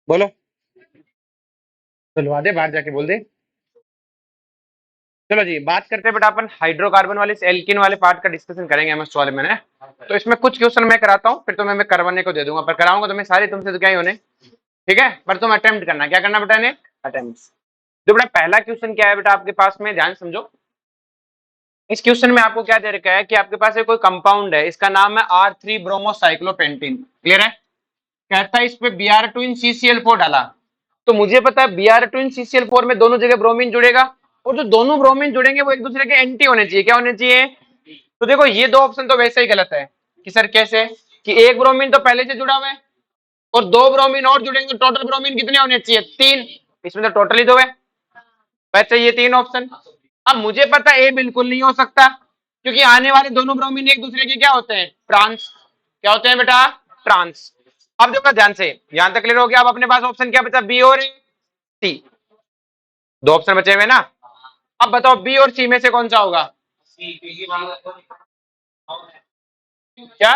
बोलो। चलो आधे बाहर जाके बोल दे। चलो जी, बात करते हैं बेटा अपन हाइड्रोकार्बन वाले से एल्किन वाले पार्ट का डिस्कशन करेंगे एमएस वाले में। तो इसमें कुछ क्वेश्चन मैं कराता हूँ, फिर तुम्हें मैं करवाने को दे दूंगा, पर कराऊंगा तुम्हें सारे तुमसे तो क्या ही होने। ठीक है, पर तुम अटेम्प्ट करना। क्या करना बेटा ने? अटेम्प्ट। तो बेटा पहला क्वेश्चन क्या है बेटा आपके पास में, ध्यान समझो। इस क्वेश्चन में आपको क्या दे रखा है कि आपके पास कोई कंपाउंड है, इसका नाम है R3 ब्रोमोसाइक्लोपेंटीन। क्लियर है? कहता है इस पे Br2 इन CCl4 डाला। तो मुझे पता है Br2 इन CCl4 में दोनों जगह ब्रोमीन जुड़ेगा, और जो दोनों ब्रोमीन जुड़ेंगे वो एक दूसरे के एंटी होने चाहिए। क्या होने चाहिए? तो देखो ये दो ऑप्शन तो वैसे ही गलत है कि सर कैसे, कि एक ब्रोमीन तो पहले से जुड़ा हुआ है और दो ब्रोमीन और जुड़ेंगे, तो टोटल ब्रोमीन कितने होने चाहिए? 3। इसमें तो टोटल ही दो है, वैसे ये 3 ऑप्शन। अब मुझे पता है ए बिल्कुल नहीं हो सकता, क्योंकि आने वाले दोनों ब्रोमीन एक दूसरे के क्या होते हैं? ट्रांस। क्या होते हैं बेटा? ट्रांस। अब देखो ध्यान से, यहां तक क्लियर हो गया। अब अपने पास ऑप्शन क्या बचा? बी और सी। दो ऑप्शन बचे हुए ना। अब बताओ बी और सी में से कौन सा होगा? क्या?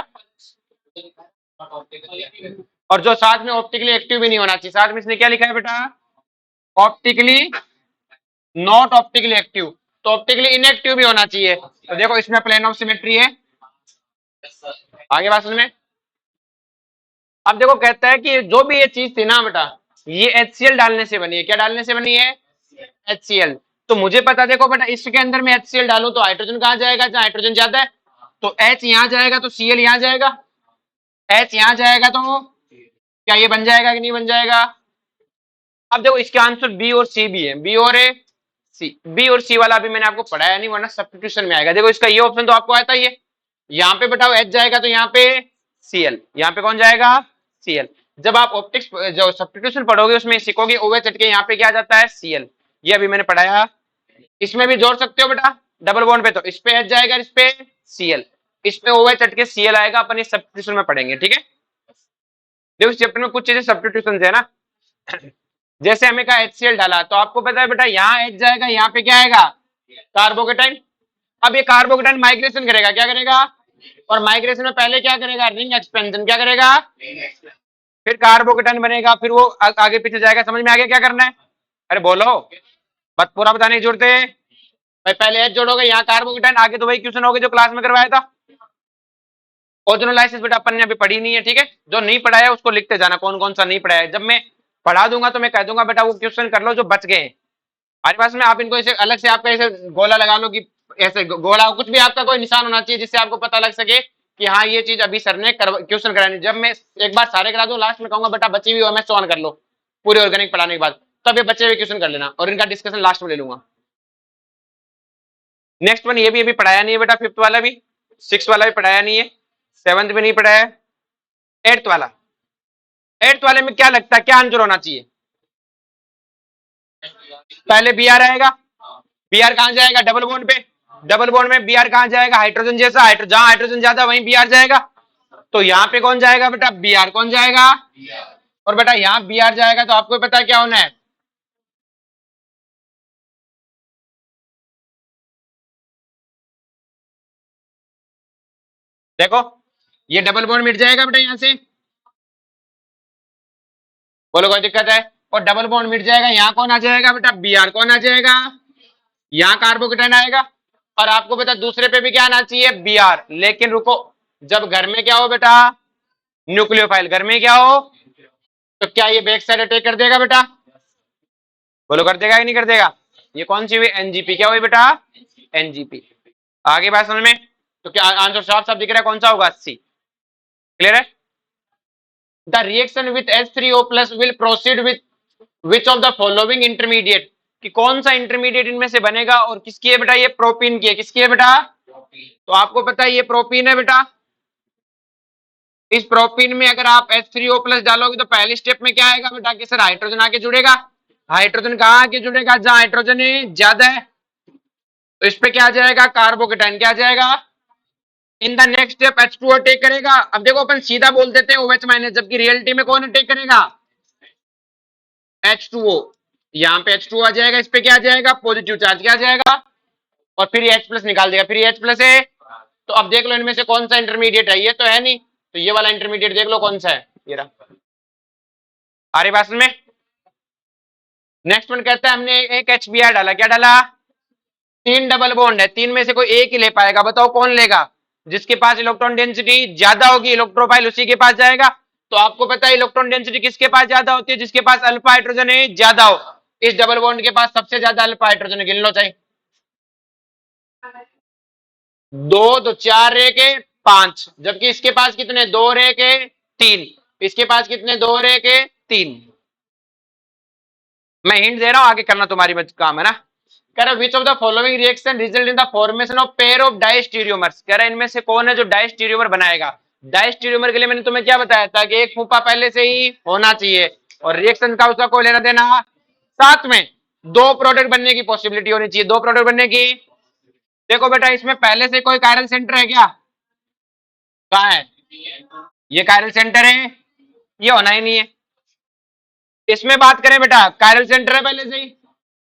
और जो साथ में ऑप्टिकली एक्टिव भी नहीं होना चाहिए, साथ में इसने क्या लिखा है बेटा? Optically not optically active. तो ऑप्टिकली इनएक्टिव भी होना चाहिए। तो देखो इसमें प्लेन ऑफ सिमेट्री है। आगे बात समझ में। अब देखो कहता है कि जो भी ये चीज थी ना बेटा, ये HCl डालने से बनी है। क्या डालने से बनी है? HCl। तो मुझे पता, देखो बेटा इसके अंदर में HCl डालूं तो हाइड्रोजन कहां जाएगा? जहां हाइड्रोजन ज्यादा है। तो H यहां जाएगा तो Cl यहां जाएगा, H यहां जाएगा तो क्या ये बन जाएगा कि नहीं बन जाएगा? अब देखो इसके आंसर बी और सी भी है, बी और सी। बी और सी वाला भी मैंने आपको पढ़ाया नहीं, वरना सब्स्टिट्यूशन में आएगा। देखो इसका ये ऑप्शन तो आपको आता ही है। यहाँ पे बेटा H जाएगा तो यहाँ पे Cl, यहाँ पे कौन जाएगा? Cl। जब आप ऑप्टिक्स जो सब्स्टिट्यूशन पढ़ोगे उसमें सीखोगे OH हट के यहाँ पे क्या जाता है? Cl। ये अभी मैंने पढ़ाया। इसमें भी जोड़ सकते हो बेटा डबल बॉन्ड पे, तो इस पे H जाएगा, इस पे Cl, इस पे OH हट के Cl आएगा। अपन इस सब्स्टिट्यूशन में पढ़ेंगे, ठीक है। देखो इस चैप्टर में कुछ चीजें सब्स्टिट्यूशन है ना। जैसे हमें कहा HCl डाला, तो आपको पता है बेटा यहाँ H जाएगा, यहाँ पे क्या आएगा? कार्बोकेटाइन। अब ये कार्बोकेटाइन माइग्रेशन करेगा, क्या करेगा? और माइग्रेशन में पहले क्या करेगा? Ring expansion. क्या करेगा? फिर कार्बोकेटाइन बनेगा, फिर वो आगे पीछे जाएगा। समझ में आ गया क्या करना है? अरे बोलो, बस पूरा बताने की जरूरत है भाई। पहले H जोड़ोगे, यहाँ कार्बोकेटाइन, आगे तो वही क्वेश्चन होगा जो क्लास में करवाया था। ओजोनोलाइसिस बेटा अपन ने अभी पढ़ी नहीं है, ठीक है। जो नहीं पढ़ा है उसको लिखते जाना कौन कौन सा नहीं पढ़ा है। जब मैं पढ़ा दूंगा तो मैं कह दूंगा बेटा वो क्वेश्चन कर लो जो बच गए। हमारे पास में आप इनको ऐसे अलग से आपका ऐसे गोला लगा लो, कि ऐसे गोला कुछ भी आपका कोई निशान होना चाहिए जिससे आपको पता लग सके कि हाँ ये चीज अभी सर ने क्वेश्चन करानी। जब मैं एक बार सारे करा दूं, लास्ट में कहूंगा बेटा बची हुई हो मैं सॉल्व कर लो पूरे ऑर्गेनिक पढ़ाने के बाद, तब ये बचे हुए क्वेश्चन कर लेना और इनका डिस्कशन लास्ट में ले लूंगा। नेक्स्ट वन, ये भी अभी पढ़ाया नहीं है बेटा, फिफ्थ वाला भी, सिक्स वाला भी पढ़ाया नहीं है, सेवंथ भी नहीं पढ़ाया है, एट्थ वाला। एट्थ वाले में क्या लगता है क्या आंसर होना चाहिए? पहले बी आर आएगा। बी आर कहां जाएगा? डबल बॉन्ड पे। डबल बॉन्ड में बी आर कहां जाएगा? हाइड्रोजन जैसा, जहां हाइड्रोजन ज्यादा वहीं बी आर जाएगा। तो यहाँ पे कौन जाएगा बेटा? B R. कौन जाएगा? और बेटा यहाँ बी आर जाएगा तो आपको पता है क्या होना है? देखो ये डबल बॉन्ड मिट जाएगा बेटा यहाँ से। बोलो कोई दिक्कत है? और डबल बॉन्ड मिट जाएगा, यहाँ कौन आ जाएगा बेटा? B R. कौन आ जाएगा? यहाँ कार्बोकेटाइन आएगा। और आपको बेटा दूसरे पे भी क्या आना चाहिए? B R. लेकिन रुको, जब घर में क्या हो बेटा? न्यूक्लियोफाइल। घर में क्या हो? तो क्या ये बैक साइड अटैक कर देगा बेटा? बोलो कर देगा कि नहीं कर देगा? ये कौन सी हुई? एनजीपी। क्या हुई बेटा? एनजीपी। आगे बात समझ में। तो क्या आंसर साफ साफ दिख रहा है कौन सा होगा? सी। क्लियर है? The reaction with H3O plus will proceed with which of the following intermediate. कि कौन सा इंटरमीडिएट इनमें से बनेगा और किसकी है बेटा? ये प्रोपीन की है। किसकी है बेटा? तो आपको पता है ये प्रोपीन है बेटा। इस प्रोपीन में अगर आप H3O प्लस डालोगे तो पहले स्टेप में क्या आएगा बेटा? कि सर हाइड्रोजन आके जुड़ेगा। हाइड्रोजन कहाँ आके जुड़ेगा? जहां हाइड्रोजन ज्यादा है। तो इस पे क्या आ जाएगा? कार्बोकेटाइन। क्या आ जाएगा? In the next step H2O attack करेगा। अब देखो अपन सीधा बोल देते हैं OH माइनस, जबकि रियलिटी में कौन अटैक करेगा? H2O। यहाँ पे H2O आ जाएगा, इस पे क्या आ जाएगा? Positive charge. क्या आ जाएगा? और फिर ये H प्लस निकाल देगा, फिर ये H प्लस है। तो अब देख लो इनमें से कौन सा इंटरमीडिएट है? ये तो है नहीं, तो ये वाला इंटरमीडिएट देख लो कौन सा है। ये रहा। आ रही बात में? नेक्स्ट वन कहता है हमने एक HBr डाला, क्या डाला? 3 डबल बॉन्ड है, 3 में से कोई एक ही ले पाएगा, बताओ कौन लेगा? जिसके पास इलेक्ट्रॉन डेंसिटी ज्यादा होगी इलेक्ट्रोफाइल उसी के पास जाएगा। तो आपको पता है इलेक्ट्रॉन डेंसिटी किसके पास ज्यादा होती है? जिसके पास अल्फा हाइड्रोजन है ज्यादा हो। इस डबल बॉन्ड के पास सबसे ज्यादा अल्फा हाइड्रोजन है, गिन लो चाहिए। 2 तो 4 रह के 5, जबकि इसके पास कितने? 2 रह के 3। इसके पास कितने? 2 रह के 3। मैं हिंट दे रहा हूं, आगे करना तुम्हारी काम है ना। कह रहा which of the following reaction result in the formation of pair of diastereomers. कह रहा इनमें से कौन है जो डाइस्टीरियोमर बनाएगा? डाइस्टीरियोमर के लिए मैंने तुम्हें क्या बताया था कि एक फूफा पहले से ही होना चाहिए और रिएक्शन का उसका कोई लेना देना, साथ में 2 प्रोडक्ट बनने की पॉसिबिलिटी होनी चाहिए, 2 प्रोडक्ट बनने की। देखो बेटा इसमें पहले से कोई कायरल सेंटर है क्या? कहाँ है? ये कायरल सेंटर है, ये होना ही नहीं है। इसमें बात करें बेटा कायरल सेंटर है पहले से ही।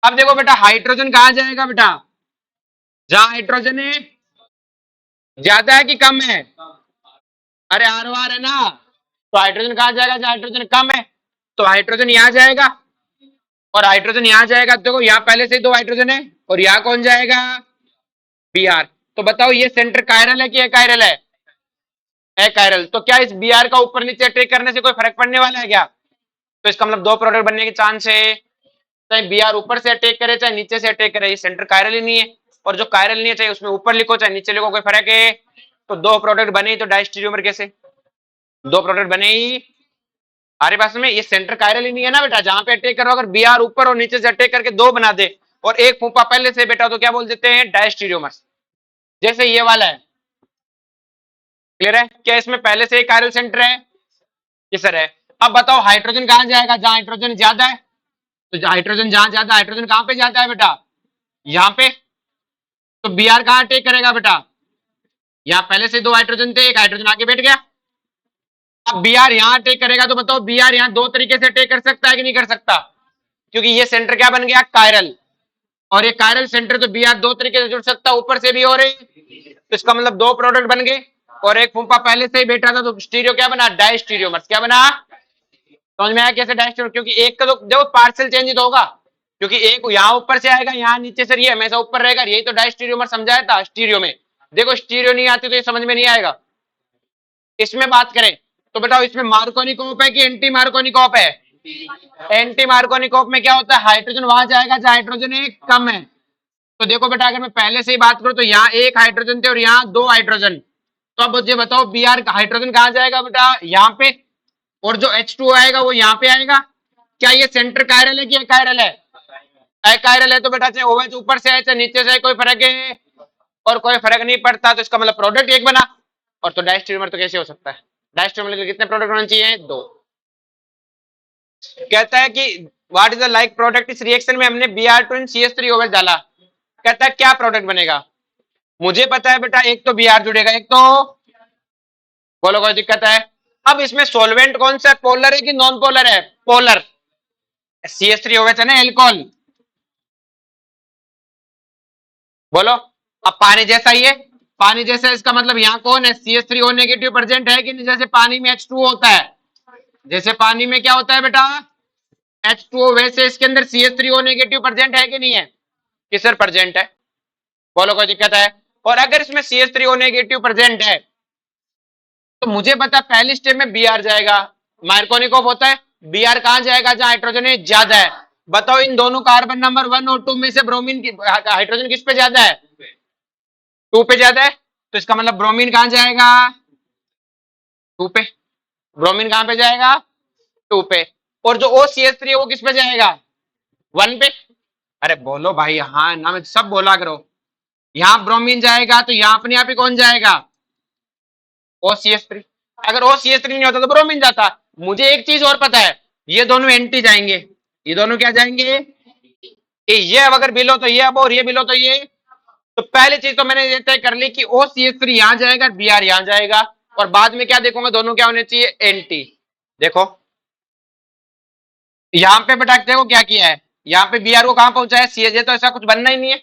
अब देखो बेटा हाइड्रोजन कहां जाएगा बेटा? जहां हाइड्रोजन है, ज्यादा है कि कम है? अरे आर वार है ना। तो हाइड्रोजन कहां जाएगा जहां हाइड्रोजन कम है? तो हाइड्रोजन यहां जाएगा और हाइड्रोजन यहां जाएगा। देखो यहां पहले से ही 2 हाइड्रोजन है और यहां कौन जाएगा? Br। तो बताओ ये सेंटर कायरल है कि अकायरल है कायरल। तो क्या इस Br का ऊपर नीचे अटैक करने से कोई फर्क पड़ने वाला है क्या? तो इसका मतलब 2 प्रोडक्ट बनने के चांस है। चाहे Br ऊपर से अटैक करे चाहे नीचे से अटैक करे, ये सेंटर कायरल ही नहीं है। और जो कायरल नहीं है चाहे उसमें ऊपर लिखो चाहे नीचे लिखो, कोई फर्क है? तो 2 प्रोडक्ट बने ही तो डायस्टीरियोमर कैसे? 2 प्रोडक्ट बने ही। हमारे पास में ये सेंटर कायरल ही नहीं है ना बेटा। जहां पे अटैक करो अगर Br ऊपर और नीचे से अटैक करके 2 बना दे और एक फूफा पहले से बेटा, तो क्या बोल देते हैं? डायस्टीरियोमर। जैसे ये वाला है, क्लियर है? क्या इसमें पहले से एक कायरल सेंटर है? ये सर है। अब बताओ हाइड्रोजन कहां जाएगा? जहां हाइड्रोजन ज्यादा है। तो हाइड्रोजन जहां ज्यादा, हाइड्रोजन कहां पे जाता है बेटा? यहां पे। तो Br कहां अटैक करेगा बेटा? यहां पहले से 2 हाइड्रोजन थे, एक हाइड्रोजन आके बैठ गया। अब Br यहां अटैक करेगा तो बताओ Br यहां 2 तरीके से अटैक कर सकता है कि नहीं कर सकता? क्योंकि ये सेंटर क्या बन गया? कायरल। और ये कायरल सेंटर तो Br 2 तरीके से जुड़ सकता है, ऊपर से भी हो रही। तो इसका मतलब 2 प्रोडक्ट बन गए और एक फूफा पहले से ही बैठा था, तो स्टीरियो क्या बना? डायस्टीरियोमर। क्या बना? समझ में आया कैसे डायस्टीरियो? क्योंकि एक का तो देखो पार्शियल चेंज तो होगा, क्योंकि एक यहाँ ऊपर से आएगा यहाँ नीचे से, ये हमेशा ऊपर रहेगा। यही तो डायस्टीरियोमर समझाया था स्टीरियो में। देखो स्टीरियो नहीं आती तो ये समझ में नहीं आएगा। इसमें बात करें तो बताओ इसमें मार्कोनिकोप है कि एंटी मार्कोनिकोप है? एंटी मार्कोनिकोप में क्या होता है? हाइड्रोजन वहां जाएगा जहां हाइड्रोजन एक कम है। तो देखो बेटा अगर मैं पहले से ही बात करूं तो यहाँ एक हाइड्रोजन थे और यहाँ 2 हाइड्रोजन। तो अब मुझे बताओ Br हाइड्रोजन कहां जाएगा बेटा? यहाँ पे। और जो H2O आएगा वो यहाँ पे आएगा। क्या ये सेंटर कायरल है कि अकायरल है? अकायरल है। तो बेटा चाहे OH ऊपर से आए चाहे नीचे से आए कोई फर्क है? और कोई फर्क नहीं पड़ता। तो इसका मतलब प्रोडक्ट एक बना। और तो डायस्टीरियोमर तो कैसे हो सकता है? डायस्टीरियोमर के कितने प्रोडक्ट होने चाहिए? 2। कहता है कि what is the like product इस रिएक्शन में हमने Br2 CH3OH डाला। कहता है क्या प्रोडक्ट बनेगा? मुझे पता है बेटा एक तो Br जुड़ेगा, एक तो, बोलो कोई दिक्कत है? अब इसमें सॉल्वेंट कौन सा है? पोलर है कि नॉन पोलर है? पोलर। CH3OH है ना एल्कोहल। बोलो। अब पानी जैसा ही है। पानी जैसा इसका मतलब यहाँ कौन है? CH3O नेगेटिव प्रेजेंट है कि नहीं? जैसे पानी में H2O होता है, जैसे पानी में क्या होता है बेटा? H2O, वैसे इसके अंदर CH3O नेगेटिव प्रेजेंट है कि नहीं है? कि सर प्रेजेंट है। बोलो कोई दिक्कत है? और अगर इसमें CH3O नेगेटिव प्रेजेंट है तो मुझे पता पहली स्टेप में Br जाएगा। मार्कोनिकोप होता है। Br कहां जाएगा? जहां हाइड्रोजन ज्यादा है। बताओ इन दोनों कार्बन नंबर 1 और 2 में से ब्रोमीन की हाइड्रोजन किस पे ज्यादा है? 2 पे ज्यादा है। तो इसका मतलब ब्रोमीन कहां जाएगा? 2 पे। ब्रोमीन कहां पे जाएगा? 2 पे। और जो OCH3 है वो किस पे जाएगा? 1 पे। अरे बोलो भाई, हाँ ना मैं सब बोला करो। यहाँ ब्रोमीन जाएगा तो यहाँ अपने आप ही कौन जाएगा? OCH3। अगर OCH3 नहीं होता तो ब्रोमीन जाता। मुझे एक चीज और पता है, ये दोनों एंटी जाएंगे। ये दोनों क्या जाएंगे? ये अगर बिलो तो ये अब, और ये बिलो तो ये। तो पहली चीज तो मैंने ये तय कर ली कि OCH3 यहां जाएगा, Br यहां जाएगा। और बाद में क्या देखूंगा? दोनों क्या होने चाहिए? एंटी। देखो यहाँ पे बेटा देखो क्या किया है। यहाँ पे Br को कहां पहुंचा है? CH। तो ऐसा कुछ बनना ही नहीं है,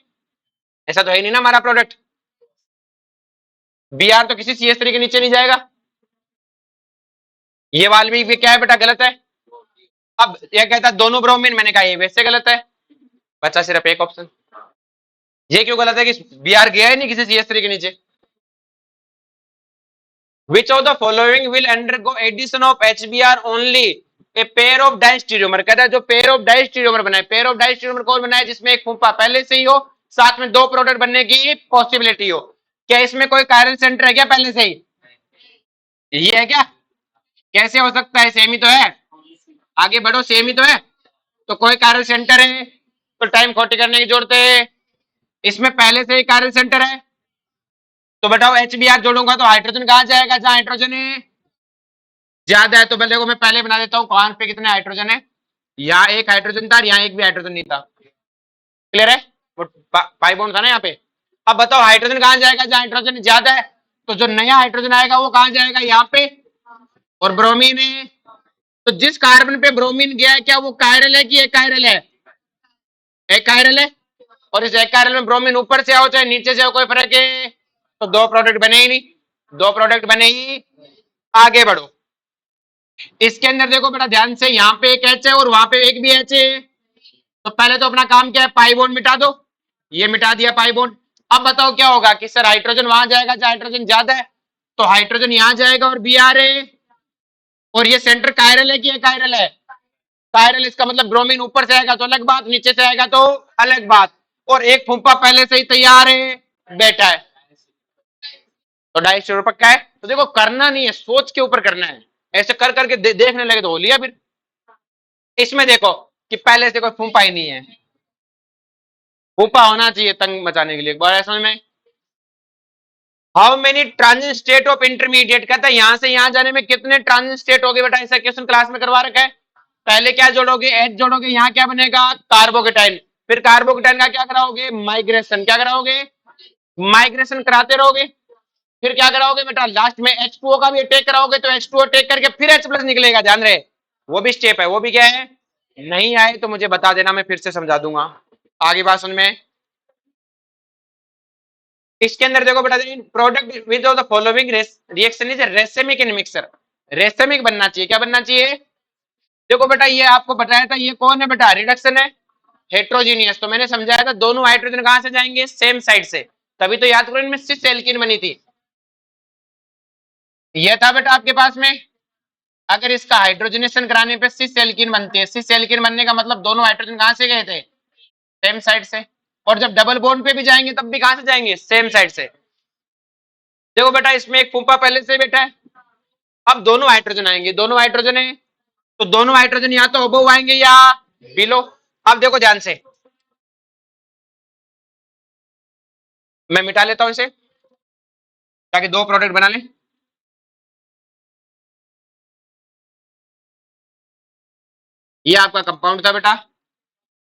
ऐसा तो है नहीं ना हमारा प्रोडक्ट। Br तो किसी CH3 के नीचे नहीं जाएगा। ये वाली भी क्या है बेटा? गलत है। अब ये कहता है दोनों ब्रोमीन, मैंने कहा ये वैसे गलत है, बचा सिर्फ एक ऑप्शन। ये क्यों गलत है कि बी आर गया ही नहीं किसी CH3 के नीचे। Which of the following will undergo addition of HBr only a pair of diastereomer? कहता है जो पेयर ऑफ डाइस्टीरियोमर बनाए, पेयर ऑफ डाइस्टीरियोमर कौन बनाए, जिसमें एक फूफा पहले से ही हो, साथ में दो प्रोडक्ट बनने की पॉसिबिलिटी हो। क्या इसमें कोई कायरल सेंटर है क्या पहले से ही? ये है क्या? कैसे हो सकता है, सेम ही तो है। आगे बढ़ो, सेम ही तो है। तो कोई कायरल सेंटर है तो टाइम खोटी करने की जरूरत है। इसमें पहले से ही कायरल सेंटर है, तो बताओ HBr जोड़ूंगा तो हाइड्रोजन कहां जाएगा, जहां हाइड्रोजन है ज्यादा है। तो देखो मैं पहले बना देता हूँ कौन पे कितने हाइड्रोजन है। यहाँ एक हाइड्रोजन था, यहाँ एक भी हाइड्रोजन नहीं था। क्लियर है? वो पाई बॉन्ड था ना यहाँ पे। अब बताओ हाइड्रोजन कहां जाएगा, जहां हाइड्रोजन ज्यादा है। तो जो नया हाइड्रोजन आएगा वो कहां जाएगा, यहाँ पे। और ब्रोमीन है, तो जिस कार्बन पे ब्रोमीन गया है क्या वो कायरल है कि एक कायरल है? एक कायरल है। और इस एक कायरल में ब्रोमीन ऊपर से आओ चाहे नीचे से आओ कोई फर्क है? तो दो प्रोडक्ट बने ही नहीं, दो प्रोडक्ट बने ही। आगे बढ़ो, इसके अंदर देखो बेटा ध्यान से, यहाँ पे एक एच है और वहां पे एक भी एच है। तो पहले तो अपना काम क्या है, पाई बॉन्ड मिटा दो। ये मिटा दिया पाई बॉन्ड। अब बताओ क्या होगा कि सर हाइड्रोजन वहां जाएगा जहां हाइड्रोजन ज्यादा है, तो हाइड्रोजन यहां जाएगा और बी आर है। और ये सेंटर कायरल है कि ये कायरल है? कायरल, इसका मतलब ब्रोमीन ऊपर से आएगा तो अलग बात, नीचे से आएगा तो अलग बात। और एक फुम्पा पहले से ही तैयार है, बैठा है। तो 250 पक्का है। तो देखो करना नहीं है, सोच के ऊपर करना है। ऐसे कर करके देखने लगे तो हो लिया फिर। इसमें देखो कि पहले से कोई फूंपा ही नहीं है, फूंपा होना चाहिए तंग मचाने के लिए। एक बार समझ में, how many transit state of intermediate, कहता है यहां से यहां जाने में कितने ट्रांजिट स्टेट हो गए बेटा, ऐसा क्वेश्चन क्लास में करवा रखा है। पहले क्या जोड़ोगे, एच जोड़ोगे, यहाँ क्या बनेगा कार्बोकेटाइन। फिर कार्बोकेटाइन का क्या कराओगे, माइग्रेशन। क्या कराओगे, माइग्रेशन कराते रहोगे। फिर क्या कराओगे बेटा, लास्ट में H2O का भी अटैक कराओगे, तो H2O अटैक करके फिर H प्लस निकलेगा, ध्यान रहे। वो भी स्टेप है, वो भी क्या है। नहीं आए तो मुझे बता देना, मैं फिर से समझा दूंगा। आगे बात सुन में, इसके अंदर देखो बेटा, product with the following reaction is racemic in mixer. Racemic बनना चाहिए, क्या बनना चाहिए। देखो बेटा ये आपको बताया था, ये कौन है बेटा, रिडक्शन है, हेट्रोजीनियस। तो मैंने समझाया था दोनों हाइड्रोजन कहां से जाएंगे, सेम साइड से। तभी तो याद करो इनमें सिस एल्कीन बनी थी। ये था बेटा आपके पास में, अगर इसका हाइड्रोजनेशन कराने पे सिस एल्कीन बनती है। सिस एल्कीन बनने का मतलब दोनों हाइड्रोजन कहां से गए थे, सेम साइड से। और जब डबल बॉन्ड पे भी जाएंगे तब भी कहां से जाएंगे, सेम साइड से। देखो बेटा इसमें एक फूंपा पहले से बैठा है। अब दोनों हाइड्रोजन आएंगे, दोनों हाइड्रोजन है, तो दोनों हाइड्रोजन या तो अबव आएंगे या बिलो। अब देखो ध्यान से, मैं मिटा लेता हूं इसे ताकि दो प्रोडक्ट बना ले। ये आपका कंपाउंड था बेटा।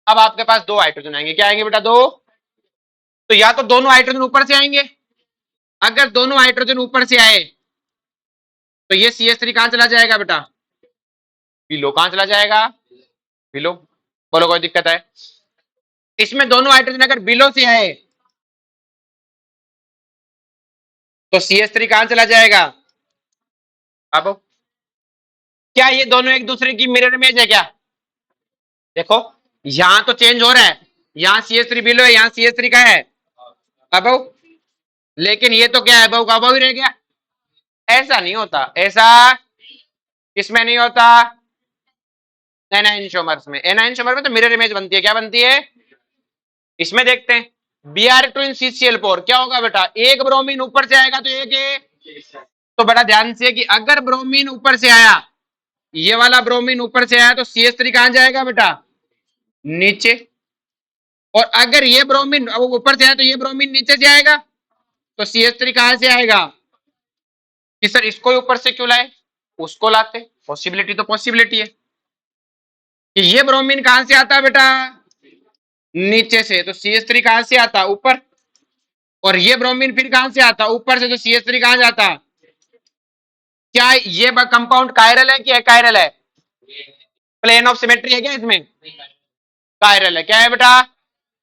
अब आपके पास दो हाइड्रोजन आएंगे, क्या आएंगे बेटा, दो। तो या तो दोनों हाइड्रोजन ऊपर से आएंगे, अगर दोनों हाइड्रोजन ऊपर से आए तो ये CH3 कहां चला जाएगा बेटा, बिलो। कहां चला जाएगा, बिलो। बोलो कोई दिक्कत है? इसमें दोनों हाइड्रोजन अगर बिलो से आए तो CH3 कहां चला जाएगा, अब क्या ये दोनों एक दूसरे की मिरर इमेज है क्या? देखो यहां तो चेंज हो रहा है, यहाँ CH3 बिलो है, यहाँ CH3 का है अब। लेकिन ये तो क्या है, अबव का अबव ही रह गया। ऐसा नहीं होता, ऐसा किसमें नहीं होता, एनाइनशोमर्स में। एनाइनशोमर में तो मिरर इमेज बनती है, क्या बनती है। इसमें देखते हैं, Br2 इन CCl4 क्या होगा बेटा, एक ब्रोमीन ऊपर से आएगा तो एक है। तो बेटा ध्यान से कि अगर ब्रोमीन ऊपर से आया, ये वाला ब्रोमीन ऊपर से आया तो CH3 कहां जाएगा बेटा, नीचे। और अगर ये ब्रोमीन ऊपर से आया तो ये ब्रोमीन नीचे से आएगा, तो CH3 कहां से आएगा। कि सर इसको ऊपर से क्यों लाए, उसको लाते, पॉसिबिलिटी तो पॉसिबिलिटी है कि ये ब्रोमीन कहां से आता है बेटा, नीचे से। तो CH3 कहां से आता, ऊपर। और ये ब्रोमीन फिर कहां से आता, ऊपर से। तो CH3 कहां जाता। क्या ये कंपाउंड कायरल है कि अकायरल है, प्लेन ऑफ सिमेट्री है क्या इसमें, कायरल है। क्या है बेटा,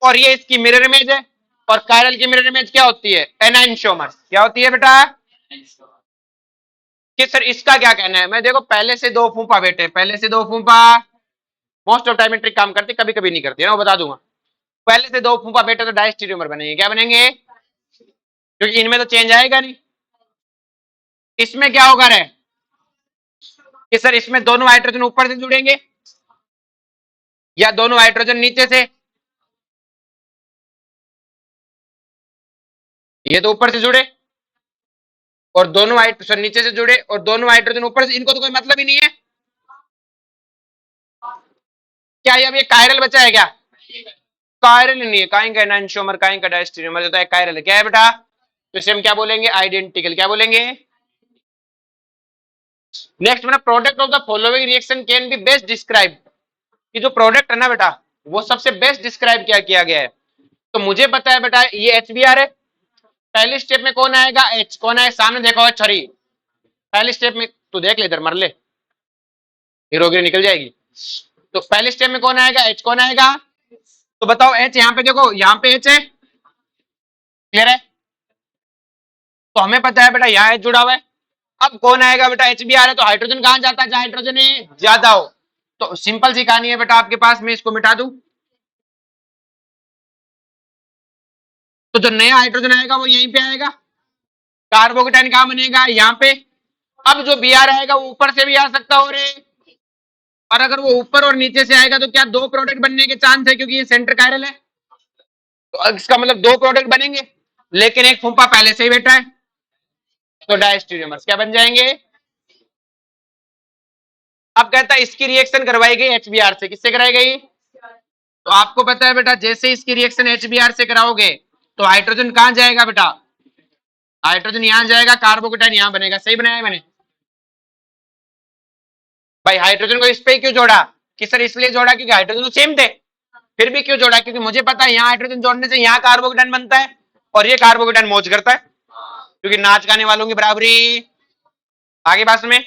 और ये इसकी मिरर इमेज है। और कायरल की मिरर इमेज क्या होती है, एनाइनशोमर। क्या होती है बेटा, कि सर इसका क्या कहना है। मैं देखो पहले से दो फूफा बेटे, पहले से दो फूफा, मोस्ट ऑफ टाइम ट्रिक काम करती, कभी कभी नहीं करती है ना, वो बता दूंगा। पहले से दो फूफा बेटे तो डायस्टीरियोमर बनेंगे, क्या बनेंगे? क्योंकि इनमें तो चेंज आएगा नहीं। इसमें क्या होगा रे कि सर इसमें दोनों हाइड्रोजन ऊपर से जुड़ेंगे या दोनों हाइड्रोजन नीचे से? ये तो ऊपर से जुड़े और दोनों हाइड्रोजन नीचे से जुड़े और दोनों हाइड्रोजन ऊपर से, इनको तो कोई मतलब ही नहीं है। क्या ये अब ये कायरल बचा है क्या? कायरल नहीं है, काइन का एनांशियोमर, काइन का डायस्टेरियोमर होता है, कायरल है। क्या है बेटा? तो इसे हम क्या बोलेंगे? आइडेंटिकल। क्या बोलेंगे? नेक्स्ट बेटा, product of the following reaction can be best describe. कि जो प्रोडक्ट है ना बेटा, वो सबसे बेस्ट डिस्क्राइब क्या किया गया है? तो मुझे पता है बेटा ये HBr है। पहली स्टेप में कौन आएगा? H। कौन है सामने? देखो छरी। पहली स्टेप में तू देख ले, इधर मर ले, हीरोगिरी निकल जाएगी। तो पहले स्टेप में कौन आएगा? H। कौन आएगा? तो बताओ H, यहाँ पे देखो, यहाँ पे H है, क्लियर है? तो हमें पता है बेटा यहाँ H जुड़ा हुआ है। अब कौन आएगा बेटा? HBr है, तो हाइड्रोजन कहां जाता है? जहां हाइड्रोजन ज्यादा हो। तो सिंपल सी कहानी है बेटा आपके पास, मैं इसको मिटा दूं तो जो नया हाइड्रोजन आएगा वो यहीं पे आएगा। कार्बोकेटाइन कहां बनेगा? यहाँ पे। अब जो Br आएगा वो ऊपर से भी आ सकता हो रे, और अगर वो ऊपर और नीचे से आएगा तो क्या दो प्रोडक्ट बनने के चांस है, क्योंकि ये सेंटर कायरल है। तो इसका मतलब दो प्रोडक्ट बनेंगे, लेकिन एक फूफा पहले से ही बैठा है, तो डायस्टीरियोमर्स क्या बन जाएंगे? अब कहता है इसकी रिएक्शन करवाई गई HBr से। किससे कराई गई? तो आपको पता है बेटा जैसे इसकी रिएक्शन HBr से कराओगे तो हाइड्रोजन कहां जाएगा बेटा? हाइड्रोजन यहां जाएगा, कार्बोकेटाइन यहां बनेगा। सही बनाया मैंने? भाई हाइड्रोजन को इस पे क्यों जोड़ा? कि सर इसलिए जोड़ा क्योंकि हाइड्रोजन तो सेम थे। फिर भी क्यों जोड़ा? क्योंकि मुझे पता है यहाँ हाइड्रोजन जोड़ने से यहाँ कार्बोकेटाइन बनता है और ये कार्बोकेटाइन मौज करता है, क्योंकि नाच गाने वालों की बराबरी। आगे बात में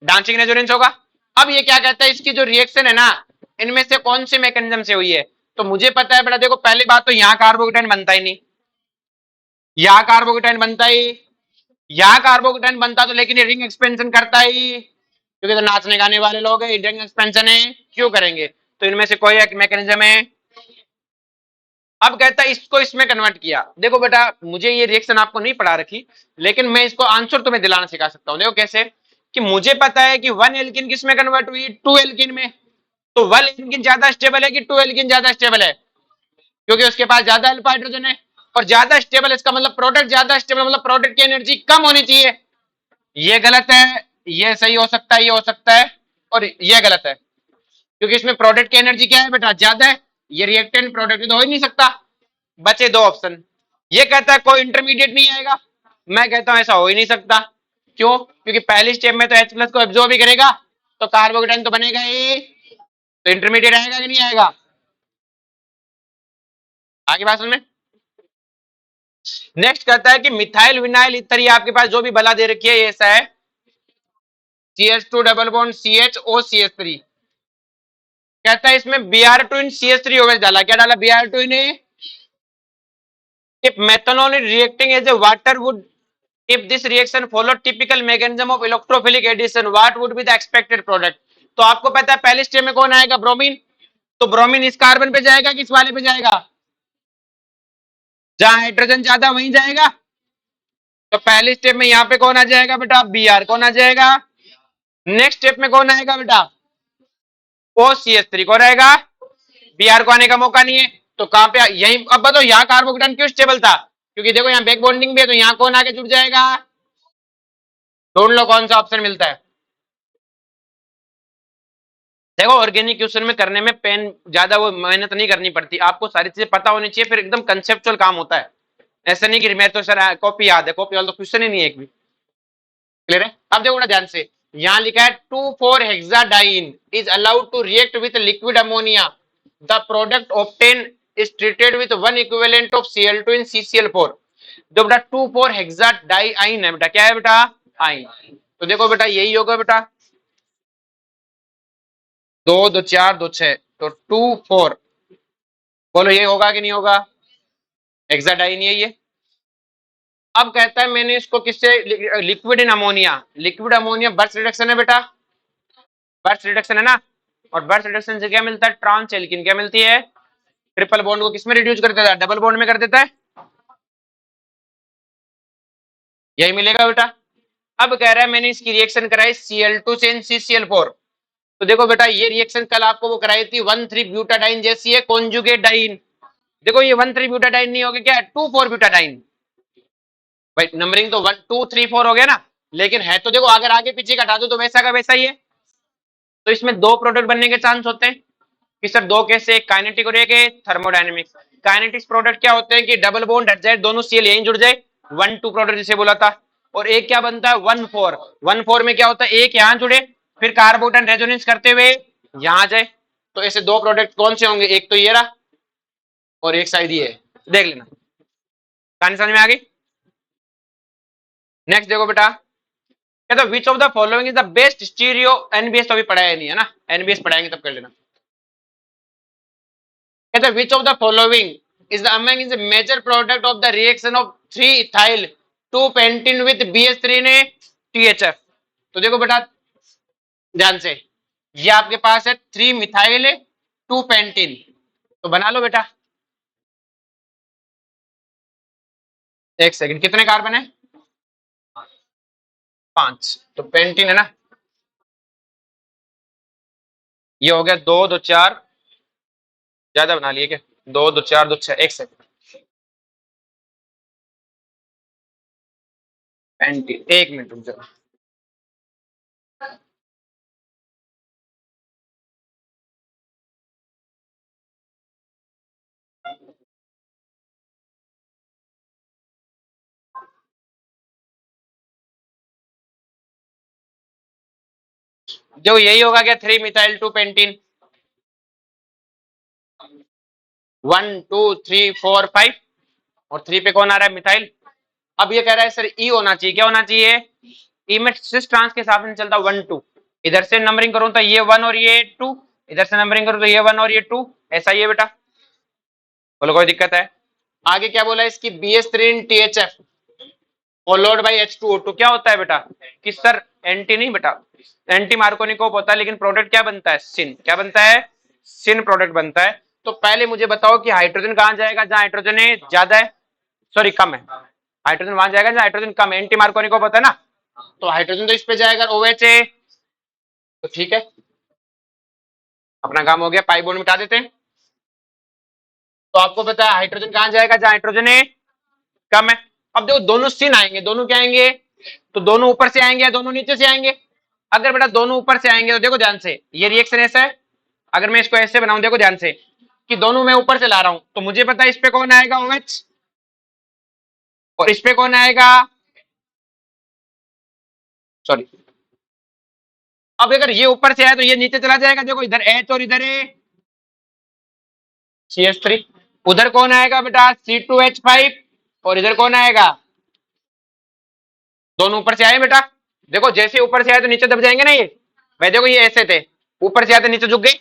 डांसिंग रेजोनेंस होगा। अब ये क्या कहता है, इसकी जो रिएक्शन है ना, इनमें से कौन से मैकेनिज्म से हुई है? तो मुझे पता है बेटा, देखो पहली बात तो यहाँ कार्बोकेटाइन बनता ही नहीं, यहाँ कार्बोकेटाइन बनता ही, यहाँ कार्बोकेटाइन बनता तो, लेकिन ये रिंग एक्सपेंशन करता ही, क्योंकि तो नाचने गाने वाले लोग हैं, रिंग एक्सपेंशन है, क्यों करेंगे? तो इनमें से कोई एक मैकेनिज्म है। अब कहता है इसको इसमें कन्वर्ट किया। देखो बेटा मुझे ये रिएक्शन आपको नहीं पढ़ा रखी, लेकिन मैं इसको आंसर तुम्हें दिलाना सिखा सकता हूँ। देखो कैसे, कि मुझे पता है कि वन एल्किन किस में कन्वर्ट हुई? टू एल्किन में। तो वन एल्किन ज्यादा स्टेबल है कि टू एल्किन ज्यादा स्टेबल है? क्योंकि उसके पास ज्यादा अल्फा हाइड्रोजन है, और ज्यादा स्टेबल, इसका मतलब प्रोडक्ट ज्यादा स्टेबल, मतलब प्रोडक्ट की एनर्जी कम होनी चाहिए। ये गलत है, ये सही हो सकता है, ये हो सकता है, और ये गलत है, क्योंकि इसमें प्रोडक्ट की एनर्जी क्या है बेटा? ज्यादा है। ये रिएक्टेंट प्रोडक्ट तो हो ही नहीं सकता। बचे दो ऑप्शन। ये कहता है कोई इंटरमीडिएट नहीं आएगा, मैं कहता हूं ऐसा हो ही नहीं सकता। क्यों? क्योंकि पहली स्टेप में तो H प्लस को एब्जॉर्ब ही करेगा, तो कार्बोकेटाइन तो बनेगा ही, तो इंटरमीडिएट आएगा कि नहीं आएगा? आगे बात में नेक्स्ट कहता है कि मिथाइल विनाइल ईथर, ये आपके पास जो भी बला दे रखी है ये ऐसा है, CH2 double bond CHO CH3। कहता है इसमें Br2 इन CH3 OH डाला। क्या डाला? Br2 ने। if methanol is reacting as a water would, if this reaction follow typical mechanism of electrophilic addition, what would be the expected product? तो आपको पता है पहले स्टेप में कौन आएगा? ब्रोमीन। तो ब्रोमीन इस कार्बन पे जाएगा कि इस वाले पे जाएगा? जहां हाइड्रोजन ज्यादा वहीं जाएगा। तो पहले स्टेप में यहाँ पे कौन आ जाएगा बेटा? Br। कौन आ जाएगा? नेक्स्ट स्टेप में कौन आएगा बेटा? OCH3। कौन आएगा? Br को आने का मौका नहीं है, तो कहां पे यही। अब बताओ यहाँ कार्बोकेटाइन क्यों स्टेबल था? क्योंकि देखो यहाँ बैक बॉन्डिंग भी है, तो यहाँ कौन आके जुड़ जाएगा? ढूंढ लो कौन सा ऑप्शन मिलता है। देखो ऑर्गेनिक क्वेश्चन में करने में पेन ज्यादा वो मेहनत नहीं करनी पड़ती, आपको सारी चीजें पता होनी चाहिए, फिर एकदम कंसेप्चुअल काम होता है। ऐसा नहीं कि मैं तो सर कॉपी याद है, कॉपी वाला तो क्वेश्चन ही नहीं है एक भी। क्लियर है? अब देखो ना ध्यान से, यहाँ लिखा है 2,4 hexadiene is allowed to react with liquid ammonia, the product obtain is treated with one equivalent of Cl2 in CCl4। जो बेटा 2,4 हेक्साडाइन है बेटा, क्या है बेटा? आइन। तो देखो बेटा यही होगा बेटा, 2 2 4 2 6, तो 2 4। बोलो ये होगा कि नहीं होगा? हेक्साडाइन ये। अब कहता है मैंने इसको किससे, liquid in ammonia. Liquid ammonia burst reduction है बेटा, बर्स्ट रिडक्शन है ना। और बर्स्ट रिडक्शन से क्या मिलता है? ट्रांस एल्कीन क्या मिलती है? ट्रिपल बॉन्ड को किसमें रिड्यूस कर देता है? डबल बॉन्ड में कर देता है। यही मिलेगा बेटा। अब कह रहा है मैंने इसकी रिएक्शन कराई Cl2 से NCCl4। तो देखो बेटा ये रिएक्शन कल आपको वो कराई थी 1,3 ब्यूटाडाइन जैसी है, कॉन्जुगेट डाइन। देखो ये 1,3 ब्यूटाडाइन नहीं होगा, क्या है? 2,4 ब्यूटाडाइन। भाई नंबरिंग तो 1 2 3 4 हो गया ना, लेकिन है तो देखो अगर आगे पीछे का हटा दो तो वैसा का वैसा ही है। तो इसमें दो प्रोडक्ट बनने के चांस होते हैं कि सर दो कैसे? एक काइनेटिक और एक थर्मोडायनेमिक। काइनेटिक प्रोडक्ट क्या होते हैं कि डबल बॉन्ड हट जाए, दोनों सीएल यहीं जुड़ जाए, 1 2 प्रोडक्ट जिसे बोला था। और एक क्या बनता है? 1 4। 1 4 में क्या होता है? एक यहाँ जुड़े, फिर कार्बोटन रेजोनेंस करते हुए यहाँ जाए। तो ऐसे दो प्रोडक्ट कौन से होंगे? एक तो ये रहा और एक शायद ये है। देख लेना, कहानी समझ में आ गई? नेक्स्ट देखो बेटा, कहता which of the following is the best stereo. NBS तो अभी पढ़ाया नहीं है ना, एनबीएस पढ़ाएंगे तब कर लेना। कहता which of the following is the among is major product of the reaction of 3 ethyl 2 pentene with BH3 ने THF। तो देखो बेटा ध्यान से, ये आपके पास है 3 मिथाइल 2 पेंटीन। तो बना लो बेटा। एक सेकंड, कितने कार्बन है? 5। तो पेंटीन है ना, ये हो गया 2 2 4, ज्यादा बना लिए क्या? 2 2 4 2 6। एक सेकंड, पेंटीन, एक मिनट रुक जाओ। जो यही होगा क्या? 3 मिथाइल 2 पेंटीन, 1 2 3 4 5, और 3 पे कौन आ रहा है? मिथाइल। अब ये कह रहा है सर ई होना चाहिए, क्या होना चाहिए? ई में सिस ट्रांस के हिसाब से चलता 1 2। इधर से नंबरिंग करूं तो ये 1 और ये 2, इधर से नंबरिंग करूं तो ये 1 और ये 2, ऐसा ही है बेटा। बोलो कोई दिक्कत है? आगे क्या बोला इसकी? BH3 THF followed by H2O2। क्या होता है बेटा? कि सर एंटी नहीं बेटा, एंटी मार्कोनिकोप होता है, लेकिन प्रोडक्ट क्या बनता है? सिन। क्या बनता है? सिन प्रोडक्ट बनता है। तो पहले मुझे बताओ कि हाइड्रोजन कहां जाएगा? जहां हाइड्रोजन ज्यादा है, सॉरी कम है। हाइड्रोजन वहां जाएगा जहां हाइड्रोजन कम है, एंटी मार्कोनिकोप होता है ना। तो हाइड्रोजन तो इस पे जाएगा, OH है। तो ठीक है, अपना काम हो गया, पाई बॉन्ड मिटा देते हैं। तो आपको पता है हाइड्रोजन कहां जाएगा? जहां हाइड्रोजन कम है। अब देखो दोनों सिन आएंगे, दोनों क्या आएंगे? तो दोनों ऊपर से आएंगे या दोनों नीचे से आएंगे? अगर बेटा दोनों ऊपर से आएंगे तो देखो ध्यान से, ये रिएक्शन ऐसा है। अगर मैं इसको ऐसे बनाऊं, देखो ध्यान से कि दोनों मैं ऊपर से ला रहा हूं, तो मुझे पता है इस पे कौन आएगा? OH। और इस पे कौन आएगा? सॉरी, अब अगर ये ऊपर से आए तो ये नीचे चला जाएगा। देखो इधर H और इधर CH3। उधर कौन आएगा बेटा? C2H5। और इधर कौन आएगा? दोनों ऊपर से आए बेटा। देखो जैसे ऊपर से आए तो नीचे दब जाएंगे ना ये। भाई देखो ये ऐसे थे, ऊपर से आए तो नीचे झुक गए।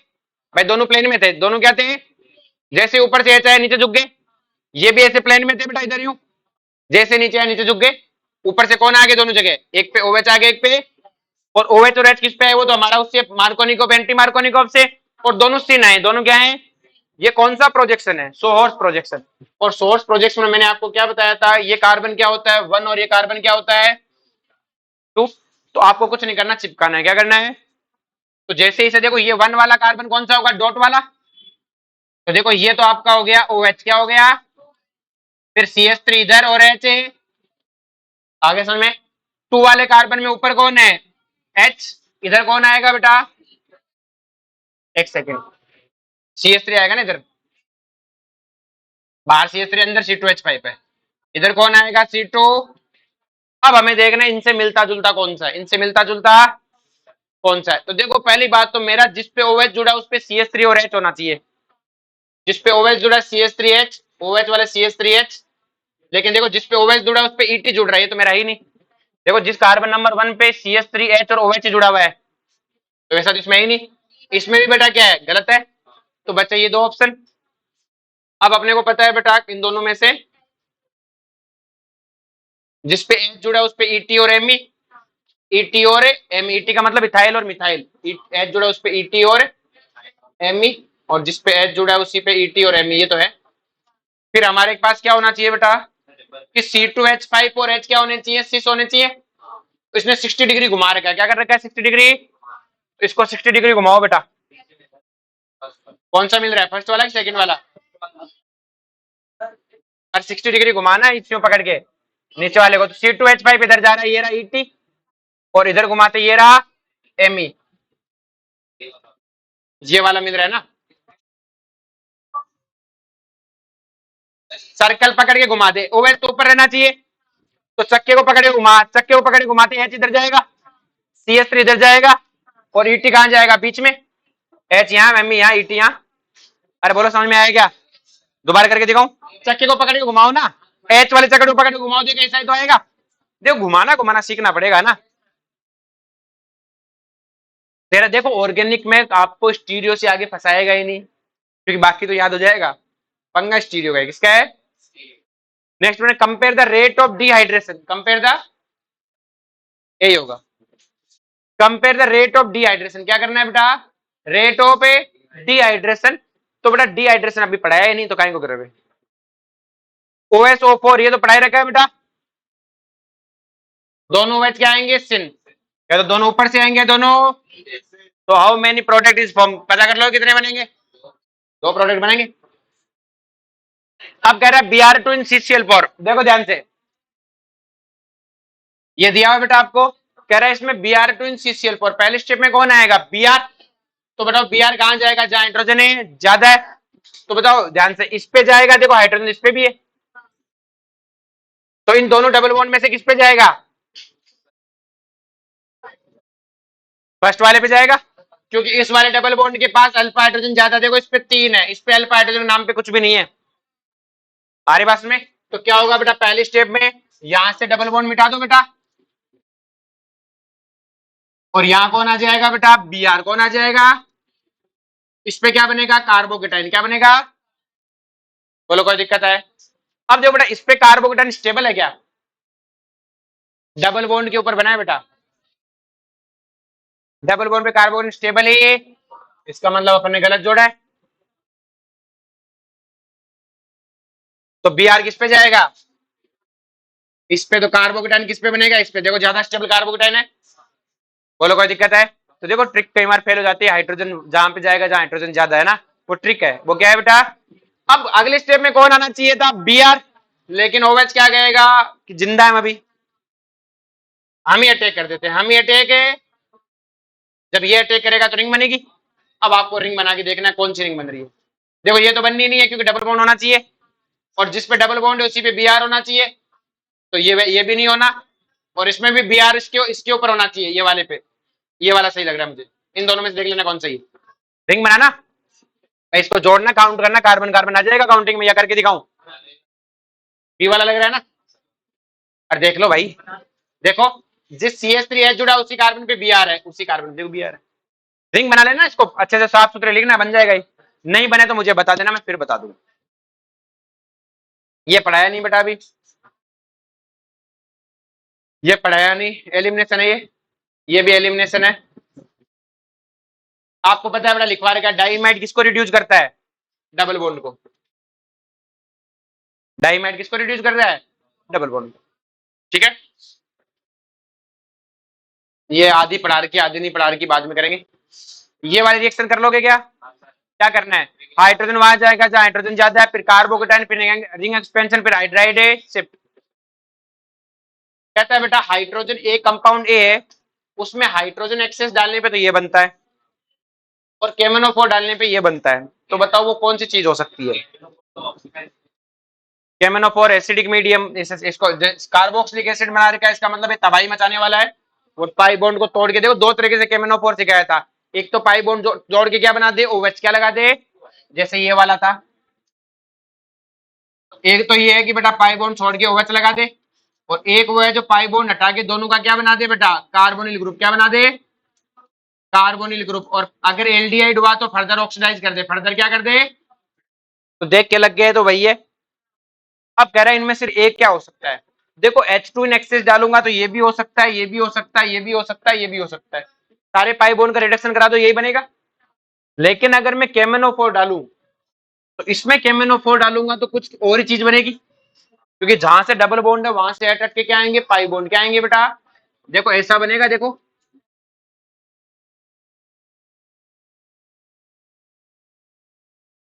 भाई दोनों प्लेन में थे, दोनों क्या थे? जैसे ऊपर से आए नीचे झुक गए। ये भी ऐसे प्लेन में थे बेटा, इधर यूं जैसे नीचे आए नीचे झुक गए। ऊपर से कौन आ गए? दोनों जगह, एक पे OH आ गया, एक पे। और OH और H किस पे है? वो तो हमारा उससे मार्कोनिकोप एंटी मार्कोनिकोप से। और दोनों सिन आए, दोनों क्या है? ये कौन सा प्रोजेक्शन है? Source projection. और सोर्स प्रोजेक्शन में मैंने आपको क्या बताया था? ये कार्बन क्या होता है? 1। और ये कार्बन क्या होता है? 2। तो आपको कुछ नहीं करना, चिपकाना है। क्या करना है? तो जैसे इसे देखो, ये 1 वाला कार्बन कौन सा होगा? डॉट वाला। तो देखो ये तो आपका हो गया OH, क्या हो गया? फिर CH3 इधर और H आगे समझ में। 2 वाले कार्बन में ऊपर कौन है? H। इधर कौन आएगा बेटा? एक सेकेंड, CH3 आएगा ना इधर, बाहर CH3, अंदर C2H5 है। इधर कौन आएगा? C2। अब हमें देखना है इनसे मिलता जुलता कौन सा है, इनसे मिलता जुलता कौन सा है। तो देखो पहली बात तो मेरा जिस पे OH जुड़ा उस पे CH3 और H होना चाहिए। जिस पे OH जुड़ा CH3H, OH वाले CH3H। लेकिन देखो जिस पे OH जुड़ा उस पे ET जुड़ रहा है, ये तो मेरा ही नहीं। देखो जिस कार्बन नंबर 1 पे CH3H और OH जुड़ा हुआ है, तो ऐसा तो इसमें ही नहीं। इसमें भी बेटा क्या है? गलत है। तो बच्चा ये दो ऑप्शन। अब अपने को पता है बेटा इन दोनों में से जिस पे H जुड़ा है उस पे ET और Me। ET और MET का मतलब इथाइल और मिथाइल। H जुड़ा है उस पे ET और एमई, और जिस पे एच जुड़ा है उसी पे ईटी और एमई, ये तो है। फिर हमारे पास क्या होना चाहिए बेटा कि C2H5 और एच क्या होने चाहिए, सिस होने चाहिए। तो इसने 60 डिग्री घुमा रखा है, क्या कर रखा है 60 डिग्री, तो इसको 60 डिग्री घुमाओ बेटा। कौन सा मिल रहा है, फर्स्ट वाला कि सेकंड वाला? और 60 डिग्री घुमाना है इसको पकड़ के नीचे वाले को, तो C2H5 इधर जा रहा है, ये रहा ईटी, और इधर घुमाते ये रहा एमई, ये वाला मिल रहा है ना। सर्कल पकड़ के घुमा दे, ओवेल तो ऊपर रहना चाहिए, तो चक्के को पकड़ के घुमा, चक्के को पकड़ के घुमाते एच इधर जाएगा, CS3 इधर जाएगा, और ईटी कहां जाएगा, बीच में। एच यहाँ, एमई यहाँ, ईटी यहाँ। अरे बोलो समझ में आया क्या? दोबारा करके दिखाऊं, चक्के को पकड़ के घुमाओ ना, एच वाले चक्के को पकड़ के घुमाओ, देखो ऐसा ही तो आएगा। देखो घुमाना घुमाना सीखना पड़ेगा ना तेरा। देखो ऑर्गेनिक में आपको स्टीरियो से आगे फंसाएगा ही नहीं, क्योंकि बाकी तो याद हो जाएगा। पंगा स्टीरियो का है, किसका है? नेक्स्ट में compare the rate of dehydration, compare the, यही होगा, compare the rate of dehydration. क्या करना है बेटा, रेट ऑफ डिहाइड्रेशन। तो बेटा डिहाइड्रेशन अभी पढ़ाया ही नहीं, तो कहीं को कर रहे OSO4, ये तो पढ़ाई रखा है बेटा। दोनों OH क्या आएंगे, सिन, या तो दोनों ऊपर से आएंगे दोनों। तो how many product is form, पता कर लो कितने बनेंगे, दो प्रोडक्ट बनेंगे। अब कह रहा है Br2 इन CCl4, देखो ध्यान से, ये दिया हुआ बेटा आपको, कह रहा है इसमें Br2 इन CCl4, पहले स्टेप में कौन आएगा, Br। तो बताओ Br कहां जाएगा, जहां हाइड्रोजन है ज्यादा है। तो बताओ ध्यान से, इस पे जाएगा, देखो हाइड्रोजन इस पे भी है, तो इन दोनों डबल बॉन्ड में से किस पे जाएगा, फर्स्ट वाले पे जाएगा, क्योंकि इस वाले डबल बॉन्ड के पास अल्फा हाइड्रोजन ज्यादा, देखो इस पे 3 है, इस पे अल्फा हाइड्रोजन नाम पे कुछ भी नहीं है हमारे पास में। तो क्या होगा बेटा, पहले स्टेप में यहां से डबल बॉन्ड मिटा दो बेटा, और यहां कौन आ जाएगा बेटा, Br कौन आ जाएगा, इस पे क्या बनेगा, कार्बोकेटाइन, क्या बनेगा, बोलो कोई दिक्कत है? अब देखो बेटा, इस पे कार्बोकेटाइन स्टेबल है क्या, डबल बॉन्ड के ऊपर बना है बेटा, डबल बॉन्ड पे कार्बोकेटाइन स्टेबल है ये, इसका मतलब अपन ने गलत जोड़ा है। तो Br किस पे जाएगा, इस पे, तो कार्बोकेटाइन किस पे बनेगा, इस पे, देखो ज्यादा स्टेबल कार्बोकेटाइन है, बोलो कोई दिक्कत है? तो देखो ट्रिक कई बार फेल हो जाती है, हाइड्रोजन जहां पे जाएगा जहां हाइड्रोजन ज्यादा है ना, वो ट्रिक है, वो क्या है बेटा। अब अगले स्टेप में कौन आना चाहिए था, Br, लेकिन OH क्या कहेगा कि जिंदा है अभी, हम ही अटैक कर देते हैं, हम ही अटैक है। जब ये अटैक करेगा तो रिंग बनेगी। अब आपको रिंग बना के देखना है कौन सी रिंग बन रही है। देखो ये तो बननी नहीं है, क्योंकि डबल बॉन्ड होना चाहिए, और जिस पे डबल बॉन्ड है उसी पे Br होना चाहिए, तो ये भी नहीं होना, और इसमें भी Br इसके ऊपर होना चाहिए, ये वाले पे, ये वाला सही लग रहा है मुझे। इन दोनों में से देख लेना कौन सही है। रिंग बनाना, इसको जोड़ना, काउंट करना, कार्बन कार्बन आ जाएगा काउंटिंग में, या करके दिखाऊं, बी वाला लग रहा है ना। और देख लो भाई, देखो जिस CH3H जुड़ा उसी कार्बन पे Br है, उसी कार्बन पे Br है। रिंग बना लेना, इसको अच्छे से साफ सुथरे लिखना, बन जाएगा ही। नहीं बने तो मुझे बता देना, मैं फिर बता दूंगा। ये पढ़ाया नहीं बेटा अभी, ये पढ़ाया नहीं, एलिमिनेशन है ये भी एलिमिनेशन है। आपको पता है बेटा, लिखवा रखा डाइमाइड किसको रिड्यूस करता है, डबल बॉन्ड को। डाइमाइड किसको रिड्यूस कर रहा है, डबल बॉन्ड। ठीक है, ये आधी पढ़ा रखी, आधी नहीं पढ़ा रखी, बाद में करेंगे। ये वाले रिएक्शन कर लोगे क्या, क्या करना है, हाइड्रोजन वहां जाएगा जहां हाइड्रोजन ज्यादा है, फिर कार्बोकेटाइन, फिर रिंग एक्सपेंशन, फिर हाइड्राइड शिफ्ट। कहता है बेटा हाइड्रोजन ए कंपाउंड ए है, उसमें हाइड्रोजन एक्सेस डालने पे तो ये बनता है, और केमेनोफोर डालने पे ये बनता है, तो बताओ वो कौन सी चीज हो सकती है। केमेनोफोर एसिडिक मीडियम, इसको कार्बोक्सिलिक एसिड बना रखा है, इसका मतलब ये तबाही मचाने वाला है। वो पाई बॉन्ड को तोड़ के, देखो दो तरीके से केमेनोफोर सिखाया था, एक तो पाई बॉन्ड जोड़ के क्या बना दे, OH क्या लगा दे, जैसे ये वाला था। एक तो ये है कि बेटा पाई बॉन्ड छोड़ के OH लगा दे, और एक वो है जो पाई बॉन्ड हटा के दोनों का क्या बना दे बेटा, कार्बोनिल ग्रुप, क्या बना दे, कार्बोनिल ग्रुप। और अगर एल्डिहाइड हुआ तो फर्दर ऑक्सीडाइज कर दे, फर्दर क्या कर दे, तो देख के लग गए तो वही है। अब कह रहा है इनमें सिर्फ एक क्या हो सकता है, देखो H2 इन एक्सेस डालूंगा तो ये भी हो सकता है, ये भी हो सकता है, ये भी हो सकता है, ये भी हो सकता है, सारे पाई बॉन्ड का रिडक्शन करा दो, यही बनेगा। लेकिन अगर मैं KMnO4 डालूं तो इसमें KMnO4 डालूंगा तो कुछ और ही चीज बनेगी, क्योंकि जहां से डबल बॉन्ड है वहां से अटैक के क्या आएंगे, पाई बॉन्ड क्या आएंगे बेटा। देखो ऐसा बनेगा, देखो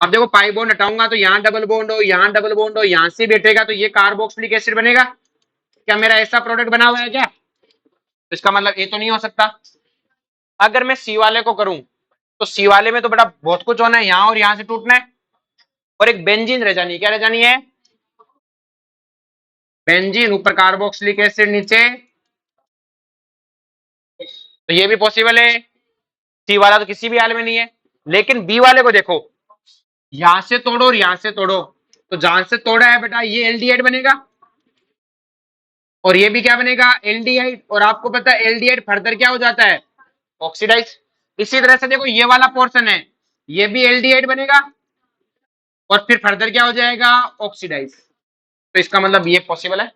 अब देखो पाई बॉन्ड हटाऊंगा तो यहाँ डबल बॉन्ड हो, यहाँ डबल बॉन्ड हो, यहाँ से बैठेगा तो ये कार्बोक्सिलिक एसिड बनेगा। क्या मेरा ऐसा प्रोडक्ट बना हुआ है क्या? तो इसका मतलब ये तो नहीं हो सकता। अगर मैं सी वाले को करूं तो सी वाले में तो बेटा बहुत कुछ होना है, यहाँ और यहाँ से टूटना है, और एक बेंजीन रह जानी है। क्या रह जानी है? बेंजीन, ऊपर कार्बोक्सिलिक एसिड नीचे, तो ये भी पॉसिबल है। सी वाला तो किसी भी हाल में नहीं है। लेकिन बी वाले को देखो, यहां से तोड़ो और यहां से तोड़ो, तो जहां से तोड़ा है बेटा ये एल्डिहाइड बनेगा, और ये भी क्या बनेगा, एल्डिहाइड। और आपको पता है एल्डिहाइड फर्दर क्या हो जाता है, ऑक्सीडाइज। इसी तरह से देखो ये वाला पोर्शन है, ये भी एल्डिहाइड बनेगा और फिर फर्दर क्या हो जाएगा, ऑक्सीडाइज। तो इसका मतलब ये पॉसिबल है।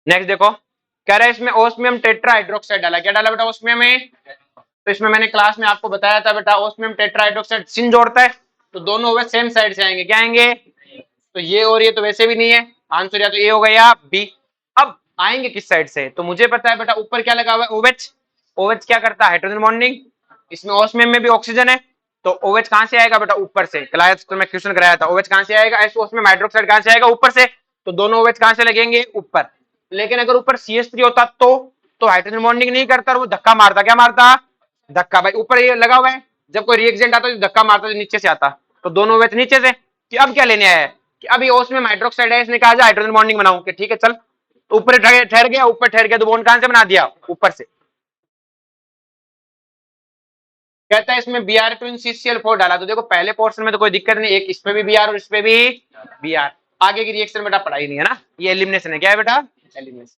नेक्स्ट देखो, कह रहा है इसमें ओस्मियम टेट्राहाइड्रोक्साइड डाला। क्या डाला बेटा ओस्मियम में? तो इसमें मैंने क्लास में आपको बताया था बेटा, ओस्मियम टेट्राहाइड्रोक्साइड सिन जोड़ता है तो दोनों ओवेच सेम साइड से आएंगे। क्या आएंगे? तो ये और ये तो वैसे भी नहीं है, आंसर या तो ए हो गया या बी। अब आएंगे किस साइड से, तो मुझे पता है बेटा ऊपर क्या लगा हुआ है, ओवेच। ओवेच क्या करता है, हाइड्रोजन बॉन्डिंग। इसमें ओस्मियम में भी ऑक्सीजन है, तो ओवेच कहां से आएगा बेटा, ऊपर से। क्लास में क्वेश्चन कराया था, ओवेच कहां से आएगा, ओस्मियम हाइड्रोक्साइड कहां से आएगा, ऊपर से। तो दोनों ओवेच कहां से लगेंगे, ऊपर। लेकिन अगर ऊपर CH3 होता तो हाइड्रोजन बॉन्डिंग नहीं करता, वो धक्का मारता। क्या मारता, धक्का। भाई ऊपर ये लगा हुआ है, जब कोई रिएक्जेंट आता तो धक्का मारता तो नीचे से आता, तो दोनों ओवेच नीचे से। कि अब क्या लेने आया है, कि अब ये ओस्मियम हाइड्रोक्साइड है, इसने कहा हाइड्रोजन बॉन्डिंग बनाऊं, कि ठीक है चल। तो ऊपर ठहर गया, ऊपर ठहर गया, तो बॉन्ड कहां से बना दिया, ऊपर से। कहता है इसमें Br ट्विन CCl4 डाला, तो देखो पहले पोर्शन में तो कोई दिक्कत नहीं, एक इस पे भी Br और इस पे भी Br। आगे की रिएक्शन बेटा पढ़ाई नहीं है ना, ये एलिमिनेशन है। क्या है बेटा, एलिमिनेशन।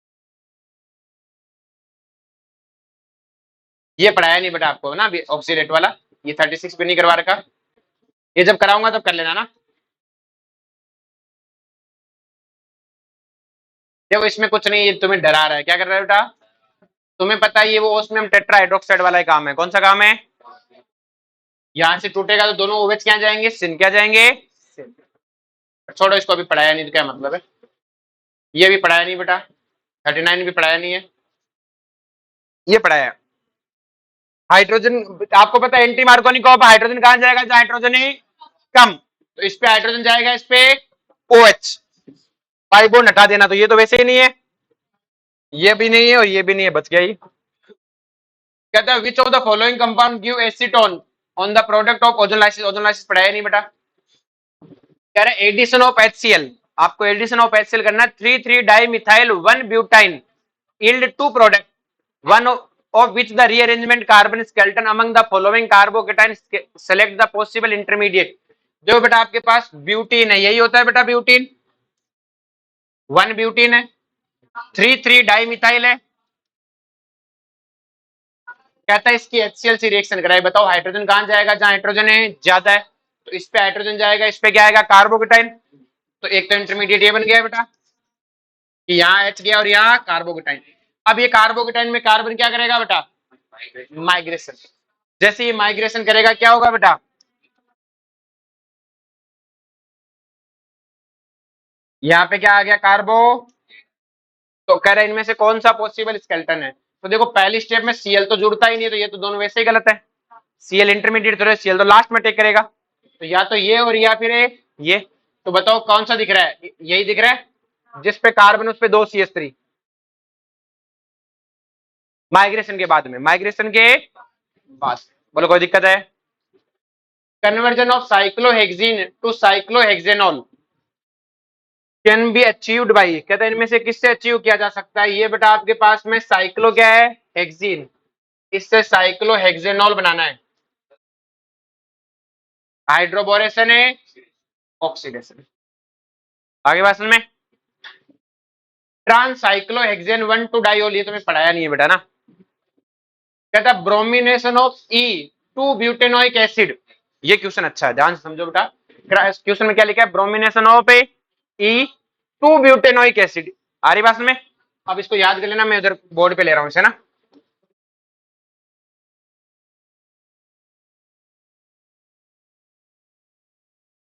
ये पढ़ाया नहीं बेटा आपको ना ऑक्सीडेट वाला, ये 36 पे नहीं करवा रखा, ये जब कराऊंगा तब कर लेना ना। देखो इसमें कुछ नहीं, ये तुम्हें डरा रहा है। क्या कर रहा है बेटा, तुम्हें पता है ये वो ओस्मियम टेट्राहाइड्रोक्साइड वाला ही काम है। कौन सा काम है, यहां से टूटेगा तो दोनों ओवेच क्या जाएंगे, सिन क्या जाएंगे, सिन। छोड़ो इसको, अभी पढ़ाया नहीं तो क्या मतलब है। ये भी पढ़ाया नहीं बेटा, 39 भी पढ़ाया नहीं है, ये पढ़ाया है। हाइड्रोजन, आपको पता है एंटी मार्कोनी कॉपर, हाइड्रोजन कहां जाएगा, जहां हाइड्रोजन है कम, तो इस पे हाइड्रोजन जाएगा, इस पे OH। पाई बॉन्ड हटा देना, तो ये तो वैसे ही नहीं है, ये भी नहीं है और ये भी नहीं है, बच गया ही। कहता है which of the following compound give acetone on the product of ozonolysis. Ozonolysis पढ़ाया नहीं बेटा। कह रहा है एडिशन ऑफ HCl, आपको एडिशन ऑफ HCl करना, three three dimethyl one butyne yield to product, one of which the rearrangement carbon skeleton among the following carbocation, select the possible intermediate। जो बेटा आपके पास ब्यूटीन है, यही होता है बेटा ब्यूटीन, 1 ब्यूटीन है, 3,3-डाइमिथाइल है। कहता है इसकी HCl से रिएक्शन कराए, बताओ हाइड्रोजन कहां जाएगा, जहां हाइड्रोजन है ज्यादा है, तो इस पे हाइड्रोजन जाएगा, इस पे क्या आएगा, कार्बोकेटाइन। तो एक तो इंटरमीडिएट ये बन गया बेटा, कि यहाँ H गया और यहाँ कार्बोकेटाइन। अब ये कार्बोकेटाइन में कार्बन क्या करेगा बेटा, माइग्रेशन। जैसे ये माइग्रेशन करेगा क्या होगा बेटा, यहाँ पे क्या आ गया, कार्बो। तो कह रहे हैं इनमें से कौन सा पॉसिबल स्केलेटन है। तो देखो पहली स्टेप में Cl तो जुड़ता ही नहीं, तो ये तो दोनों वैसे ही गलत है। Cl इंटरमीडिएट तो Cl तो लास्ट में टेक करेगा, तो या तो ये और या फिर ये। तो बताओ कौन सा दिख रहा है, यही दिख रहा है जिस पे कार्बन उस पे 2 CH3, माइग्रेशन के बाद में, माइग्रेशन के बाद। बोलो कोई दिक्कत है। Conversion of cyclohexene to cyclohexanol can be achieved by. कहते हैं इनमें से किससे अचीव किया जा सकता है, ये बेटा आपके पास में साइक्लो क्या है, हेक्सिन, इससे साइक्लोहेक्सेनॉल बनाना है। हाइड्रोबोरेशन है, ऑक्सीडेशन। आगे बात में, ट्रांसाइक्लोहेक्सेन 1,2-डाइओल, ये तुम्हें पढ़ाया नहीं है बेटा ना। कहता है ब्रोमिनेशन ऑफ E2-ब्यूटेनोइक एसिड। ये क्वेश्चन अच्छा है, ध्यान से समझो बेटा। क्वेश्चन में क्या लिखा है, ब्रोमिनेशन ऑफ E2-ब्यूटेनोइक एसिड। आ रही बात में, अब इसको याद कर लेना, मैं उधर बोर्ड पे ले रहा हूं इसे ना।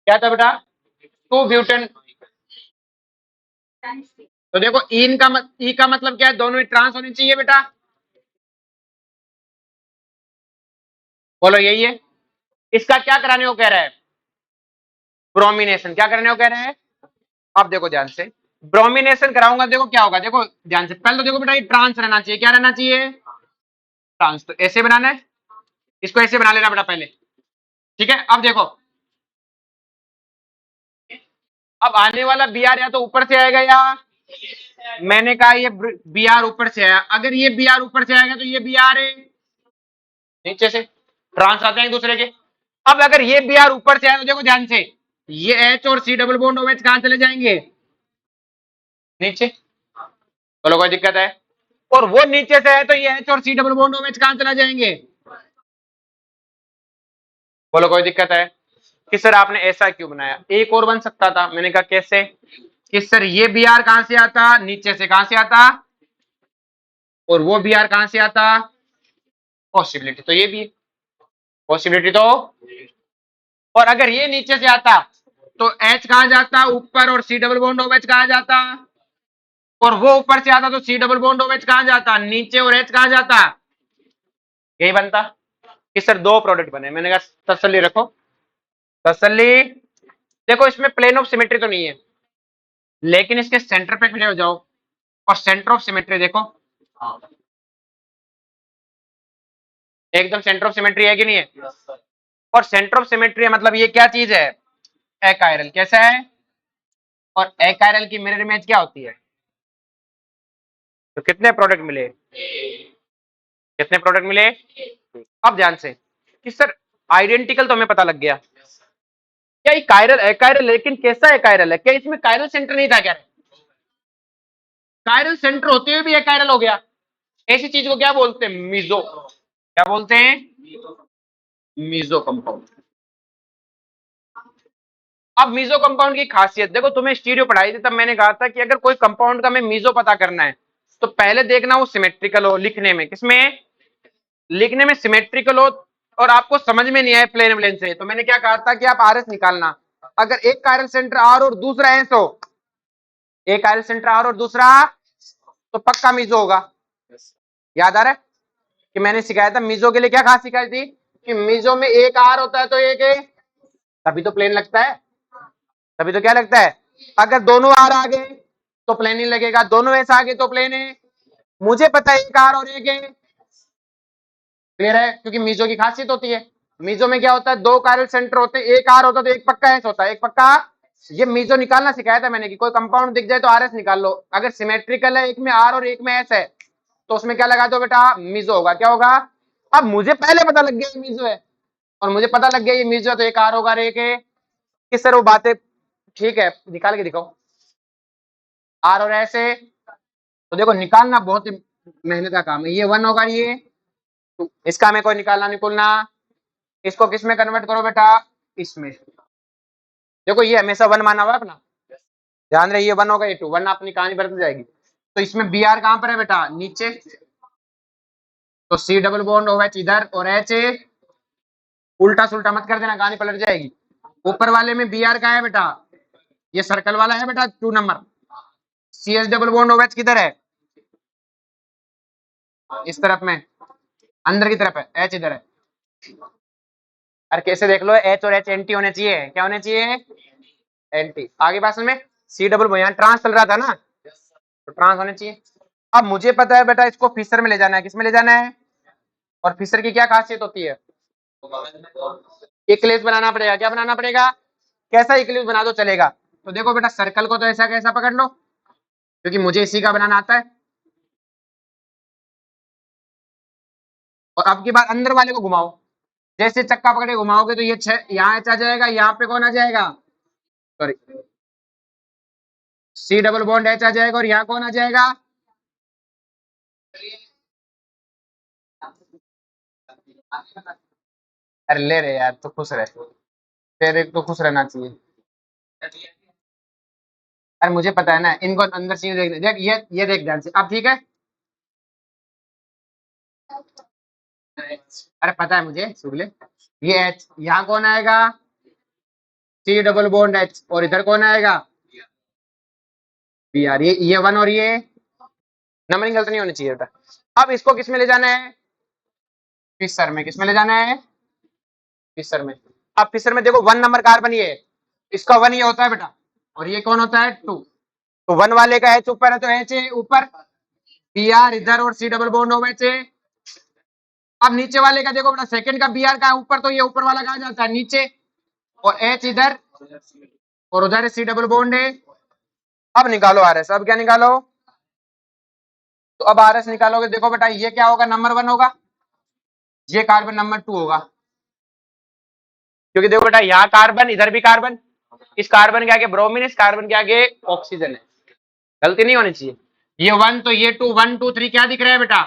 क्या था बेटा, 2 ब्यूटेन। तो देखो ई का मतलब क्या है, दोनों ही ट्रांस होनी चाहिए बेटा, बोलो यही है। इसका क्या कराने को कह रहा है, ब्रोमिनेशन। क्या कराने को कह रहा है, अब देखो ध्यान से, ब्रोमिनेशन कराऊंगा, देखो क्या होगा, देखो ध्यान से, पहले तो देखो बेटा ये ट्रांस रहना चाहिए, क्या रहना चाहिए, ट्रांस। तो ऐसे बनाना है, इसको ऐसे बना लेना बेटा पहले, ठीक है। अब देखो, अब आने वाला बी आर या तो ऊपर से आएगा, या मैंने कहा ये बी आर ऊपर से आया, अगर ये बी आर ऊपर से आएगा तो ये बी आर है नीचे से, ट्रांस आते हैं एक दूसरे के। अब अगर ये बी आर ऊपर से आया तो देखो ध्यान से, ये एच और सी डबल बॉन्ड OH कहां चले जाएंगे, नीचे। बोलो कोई दिक्कत है, और वो नीचे से है तो ये एच और सी डबल बॉन्ड OH कहां चला जाएंगे, बोलो कोई दिक्कत है। कि सर आपने ऐसा क्यों बनाया, एक और बन सकता था, मैंने कहा कैसे, कि सर ये बी आर कहां से आता, नीचे से, कहां से आता, और वो बी आर कहां से आता, पॉसिबिलिटी तो ये भी है, पॉसिबिलिटी तो, और अगर ये नीचे से आता तो एच कहां जाता ऊपर, और सी डबल बॉन्ड OH कहां जाता, और वो ऊपर से आता तो सी डबल बॉन्ड OH कहां जाता नीचे, और एच कहां जाता, यही बनता। कि सर दो प्रोडक्ट बने, मैंने कहा तसल्ली रखो, तसल्ली। देखो इसमें प्लेन ऑफ सिमेट्री तो नहीं है, लेकिन इसके सेंटर पे खड़े हो जाओ और सेंटर ऑफ सिमेट्री देखो, एकदम सेंटर ऑफ सिमेट्री है कि नहीं है। और सेंटर ऑफ सिमेट्री मतलब ये क्या चीज है, एकायरल, कैसा है, और एकायरल की मिरर इमेज क्या होती है। तो कितने प्रोडक्ट मिले, कितने प्रोडक्ट मिले। अब ध्यान से, कि सर आइडेंटिकल तो हमें पता लग गया, क्या ये कायरल एकायरल, लेकिन कैसा एकायरल है, क्या इसमें कायरल सेंटर नहीं था क्या, कायरल सेंटर होते हुए भी एकायरल हो गया, ऐसी चीज को क्या बोलते हैं, मीजो, क्या बोलते हैं, मीजो कंपाउंड। अब मीजो कंपाउंड की खासियत देखो, तुम्हें स्टीरियो पढ़ाई थी तब मैंने कहा था कि अगर कोई कंपाउंड का हमें मीजो पता करना है तो पहले देखना वो सिमेट्रिकल हो, लिखने में, किसमें, लिखने में सिमेट्रिकल हो, और आपको समझ में नहीं आए प्लेन प्लेन से, तो मैंने क्या कहा था कि आप आर एस निकालना, अगर एक कायरल सेंटर आर और दूसरा एस हो, एक कायरल सेंटर आर और दूसरा, तो पक्का मीजो होगा। याद आ रहा है कि मैंने सिखाया था मीजो के लिए, क्या खास सिखाई थी, कि मीजो में एक आर होता है तो एक है, तभी तो प्लेन लगता है, तभी तो क्या लगता है, अगर दोनों आर आ गए तो प्लेन नहीं लगेगा, दोनों एस आ गए तो प्लेन है। मुझे पता है एक आर और एक है, क्लियर है, क्योंकि मीजो की खासियत होती है, मीजो में क्या होता है, दो कायरल सेंटर होते हैं, एक आर होता है तो एक पक्का एस होता है, एक पक्का, ये मीजो निकालना सिखाया था मैंने, कि कोई कंपाउंड दिख जाए तो आर एस निकाल लो, अगर सिमेट्रिकल है, एक में आर और एक में एस है, तो उसमें क्या लगा दो बेटा, मीजो होगा, क्या होगा। अब मुझे पहले पता लग गया ये मीजो है, और मुझे पता लग गया ये मीजो है, तो एक आर होगा और एक है, किस सर वो बातें, ठीक है निकाल के दिखाओ, आर और एस है, तो देखो निकालना बहुत ही मेहनत का काम है, ये वन होगा, ये इसका हमें कोई निकालना निकुलना, इसको किस में कन्वर्ट करो बेटा, इसमें, देखो ये हमेशा वन माना हुआ है अपना, ध्यान रहे, ये वन होगा, ये टू, वन अपनी कहानी बदल जाएगी। तो इसमें बी आर कहां पर है बेटा, नीचे, तो सी डबल बॉन्ड OH इधर, और एच उल्टा सुल्टा मत कर देना, कहानी पलट जाएगी। ऊपर वाले में बी आर का है बेटा, ये सर्कल वाला है बेटा 2 number, C H double bond OH किधर है, इस तरफ में, अंदर की तरफ है, एच इधर है, अरे कैसे देख लो, एच और एच एंटी होने चाहिए, क्या होने चाहिए, एंटी, आगे पास में, सी डबल यहाँ ट्रांस चल रहा था ना, तो ट्रांस होने चाहिए। अब मुझे पता है बेटा इसको फिशर में ले जाना है, किस में ले जाना है, और फिशर की क्या खासियत होती है, इक्लिप्स बनाना पड़ेगा, क्या बनाना पड़ेगा, कैसा इक्लिप्स बना दो चलेगा। तो देखो बेटा सर्कल को तो ऐसा कैसा पकड़ लो, क्योंकि मुझे इसी का बनाना आता है, और अब की बार अंदर वाले को घुमाओ, जैसे चक्का पकड़े घुमाओगे तो ये यहाँ एच आ जाएगा, यहाँ पे कौन आ जाएगा, sorry, C double bond H आ जाएगा, और यहाँ कौन आ जाएगा, अरे ले रे यार, तो खुश रहे, तेरे तो खुश रहना चाहिए, अरे मुझे पता है ना, इनको अंदर चीज देख देख, ये देख ध्यान से, अब ठीक है, अरे पता है मुझे शुक्ले, ये एच यहाँ कौन आएगा, सी डबल बॉन्ड एच, और इधर कौन आएगा, बी आर। ये वन और ये नंबरिंग गलत नहीं होनी चाहिए बेटा। अब इसको किस में ले जाना है, फिशर में। किस में ले जाना है, फिशर में। अब फिशर में देखो 1 नंबर कार्बन ये है, इसका 1 ये होता है बेटा, और ये कौन होता है 2। तो 1 वाले का एच ऊपर है तो एच है ऊपर, बी आर इधर और सी डबल बॉन्ड OH है। अब नीचे वाले का देखो बेटा, सेकंड का बी आर का ऊपर, तो ये ऊपर वाला कहा जाता है नीचे, और एच इधर और उधर सी डबल बॉन्ड है। अब निकालो आर एस। अब क्या निकालो, तो अब आर एस निकालोगे, देखो बेटा ये क्या होगा, नंबर 1 होगा, ये कार्बन नंबर 2 होगा, क्योंकि देखो बेटा यहाँ कार्बन इधर भी कार्बन, इस कार्बन के आगे ब्रोमीन, इस कार्बन के आगे ऑक्सीजन है, गलती नहीं होनी चाहिए। ये 1 तो ये 2, 1 2 3 क्या दिख रहा है बेटा,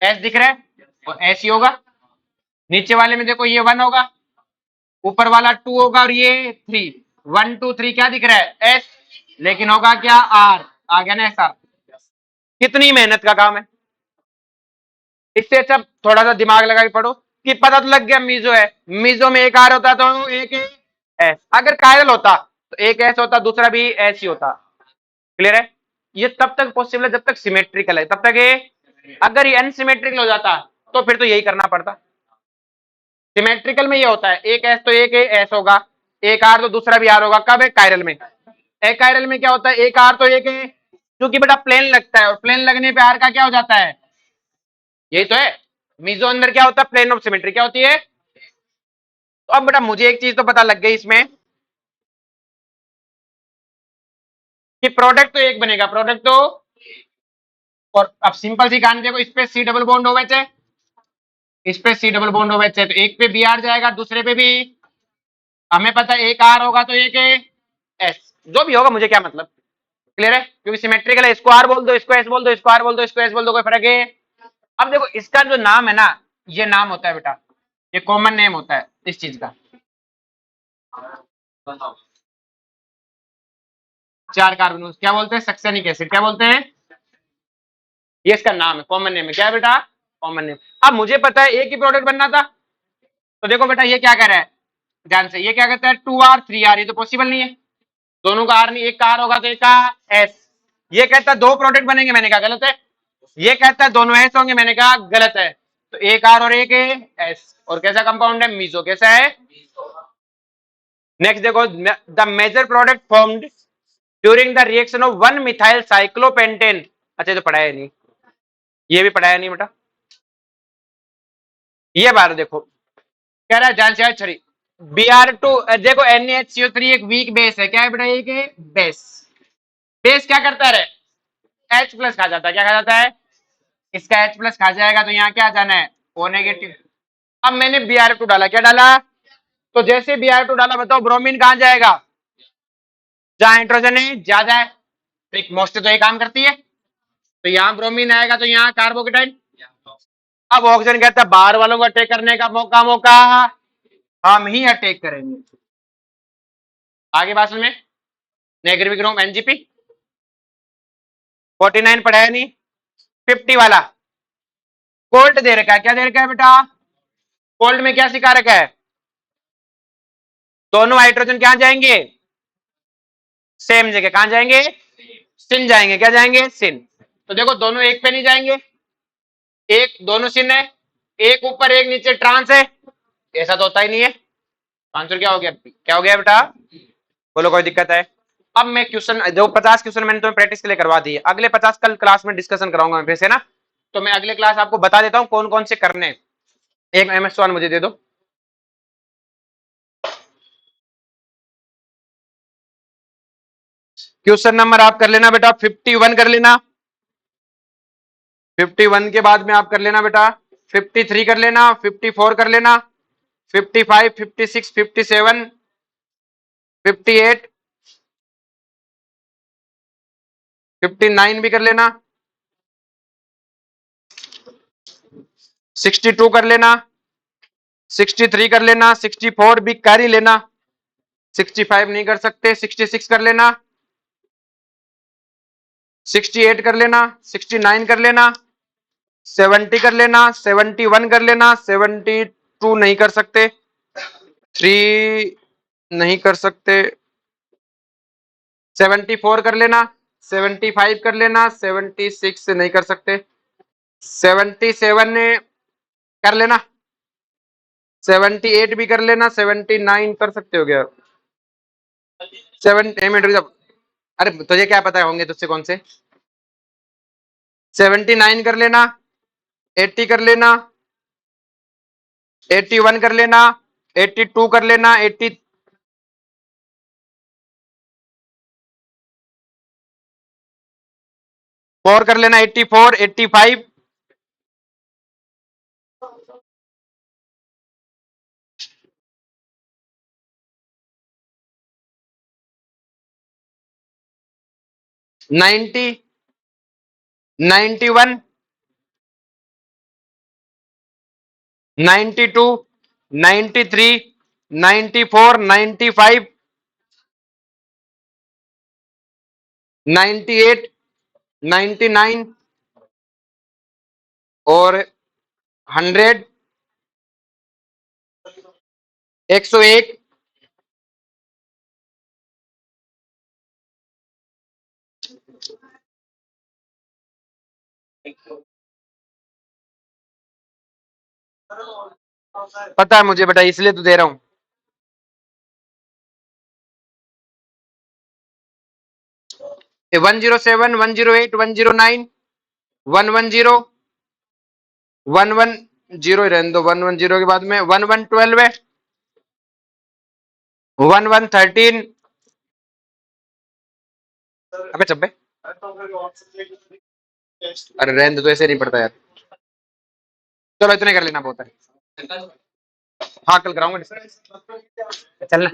एस दिख रहा है, और एस ही होगा। नीचे वाले में देखो ये 1 होगा, ऊपर वाला 2 होगा, और ये 3, 1 2 3 क्या दिख रहा है, एस, लेकिन होगा क्या, आर, आ गया ना ऐसा। कितनी मेहनत का काम है, इससे अच्छा थोड़ा सा दिमाग लगा के पढ़ो कि पता तो लग गया मीजो है, मीजो में एक आर होता तो एक एस, अगर कायरल होता तो एक एस होता, दूसरा भी एस ही होता। क्लियर है, ये तब तक पॉसिबल है जब तक सिमेट्रिकल है, तब तक ये, अगर ये अनसिमेट्रिकल हो जाता तो फिर तो यही करना पड़ता। सिमेट्रिकल में ये होता है, एक एस तो एक एस होगा, एक आर तो दूसरा भी आर होगा, कब है, कायरल में। एक कायरल में क्या होता है, एक आर तो एक है, क्योंकि बेटा प्लेन लगता है, और प्लेन लगने पे आर का क्या हो जाता है, यही तो है। मीजो अंदर क्या होता है, प्लेन ऑफ सिमेट्री क्या होती है। तो अब बेटा मुझे एक चीज तो पता लग गई इसमें कि प्रोडक्ट तो एक बनेगा, प्रोडक्ट तो, और अब सिंपल सी कहानी देखो, इस पे सी डबल बॉन्ड OH है, इस पे सी डबल बॉन्ड OH है, तो एक पे बी आर जाएगा, दूसरे पे भी, हमें पता है एक आर होगा तो एक एस, जो भी होगा मुझे क्या मतलब। क्लियर है, क्योंकि सिमेट्रिकल है, इसको आर बोल दो, इसको एस बोल दो, इसको आर बोल दो, इसको एस बोल दो, कोई फर्क है। अब देखो इसका जो नाम है ना, ये नाम होता है बेटा, ये कॉमन नेम होता है इस चीज का। 4 कार्बन क्या बोलते हैं, सक्सेनिक एसिड क्या बोलते हैं, ये इसका नाम है, कॉमन नेम है, क्या है बेटा, कॉमन नेम। अब मुझे पता है एक ही प्रोडक्ट बनना था, तो देखो बेटा ये क्या कर रहा है ध्यान से, ये क्या कहता है 2R 3R, ये तो पॉसिबल नहीं है, दोनों का आर नहीं, एक का आर होगा तो एक का एस। ये कहता है दो प्रोडक्ट बनेंगे, मैंने कहा गलत है। ये कहता है दोनों एस होंगे, मैंने कहा गलत है। तो एक आर और एक एस, और कैसा कंपाउंड है, मीजो, कैसा है। नेक्स्ट देखो, the major product formed during the reaction of 1 methyl cyclopentane. अच्छा तो पढ़ाया नहीं, ये भी पढ़ाया नहीं बेटा। ये बार देखो कह रहा है जान से छड़ी, Br2 देखो NaHCO3 एक वीक बेस है, क्या है बेटा, एक बेस। बेस क्या करता है, H प्लस खा जाता है, क्या खा जाता है, इसका H प्लस खा जाएगा, तो यहाँ क्या जाना है, O नेगेटिव। अब मैंने Br2 डाला, क्या डाला, तो जैसे Br2 डाला बताओ ब्रोमीन कहां जाएगा, जहां हाइड्रोजन है ज्यादा है, ट्रिक मोस्ट तो ये काम करती है, तो यहाँ ब्रोमीन आएगा तो यहाँ कार्बोकेटाइन। अब ऑक्सीजन कहता है बाहर वालों को अटैक करने का मौका मौका हम ही अटैक करेंगे। आगे बात में नेग्रिविक्रोम एनजीपी 49 पढ़ाया नहीं, 50 वाला कोल्ड दे रखा है, क्या दे रखा है बेटा, कोल्ड में क्या सिखा रखा है, दोनों हाइड्रोजन क्या जाएंगे, सेम जगह, कहां जाएंगे, सिन जाएंगे, क्या जाएंगे, सिन। तो देखो दोनों एक पे नहीं जाएंगे, एक दोनों सिन है, एक ऊपर एक नीचे ट्रांस है, ऐसा तो होता ही नहीं है। आंसर क्या हो गया, क्या हो गया बेटा, बोलो कोई दिक्कत है। अब मैं क्वेश्चन जो 50 क्वेश्चन मैंने तुम्हें प्रैक्टिस के लिए करवा दी है, अगले 50 कल क्लास में डिस्कशन कराऊंगा मैं फिर से ना, तो मैं अगले क्लास आपको बता देता हूं कौन कौन से करने। एक MS1 मुझे दे दो, क्वेश्चन नंबर आप कर लेना बेटा 51 कर लेना, 51 के बाद में आप कर लेना बेटा 53 कर लेना, 54 कर लेना, 55 56 57 58 59 भी कर लेना, 62 कर लेना, 63 कर लेना, 64 भी कर ही लेना, 65 नहीं कर सकते, 66 कर लेना, 68 कर लेना, 69 कर लेना, 70 कर लेना, 71 कर लेना, 72 नहीं कर सकते, 3 नहीं कर सकते। 74 कर लेना, 75 कर लेना, 76 नहीं कर सकते, 77 कर लेना, 78 भी कर लेना, 79 कर सकते हो क्या? 7 जब, अरे तुझे क्या पता होंगे तुझसे कौन से। 79 कर लेना, 80 कर लेना, 81 कर लेना, 82 कर लेना, 84 कर लेना, 84, 85, 90, 91, 92, 93, 94, 95, 98, 99 और 100, 101। पता है मुझे बेटा, इसलिए तो दे रहा हूं। 107, 108, 109, 110, 110 रहने दो, 110 के बाद में 1112 है, 1113। अबे चब्बे, अरे रहने दो, तो ऐसे नहीं पड़ता यार। चलो इतने कर लेना बहुत है। हाँ कल कराऊंगा डिस्कस। चलना।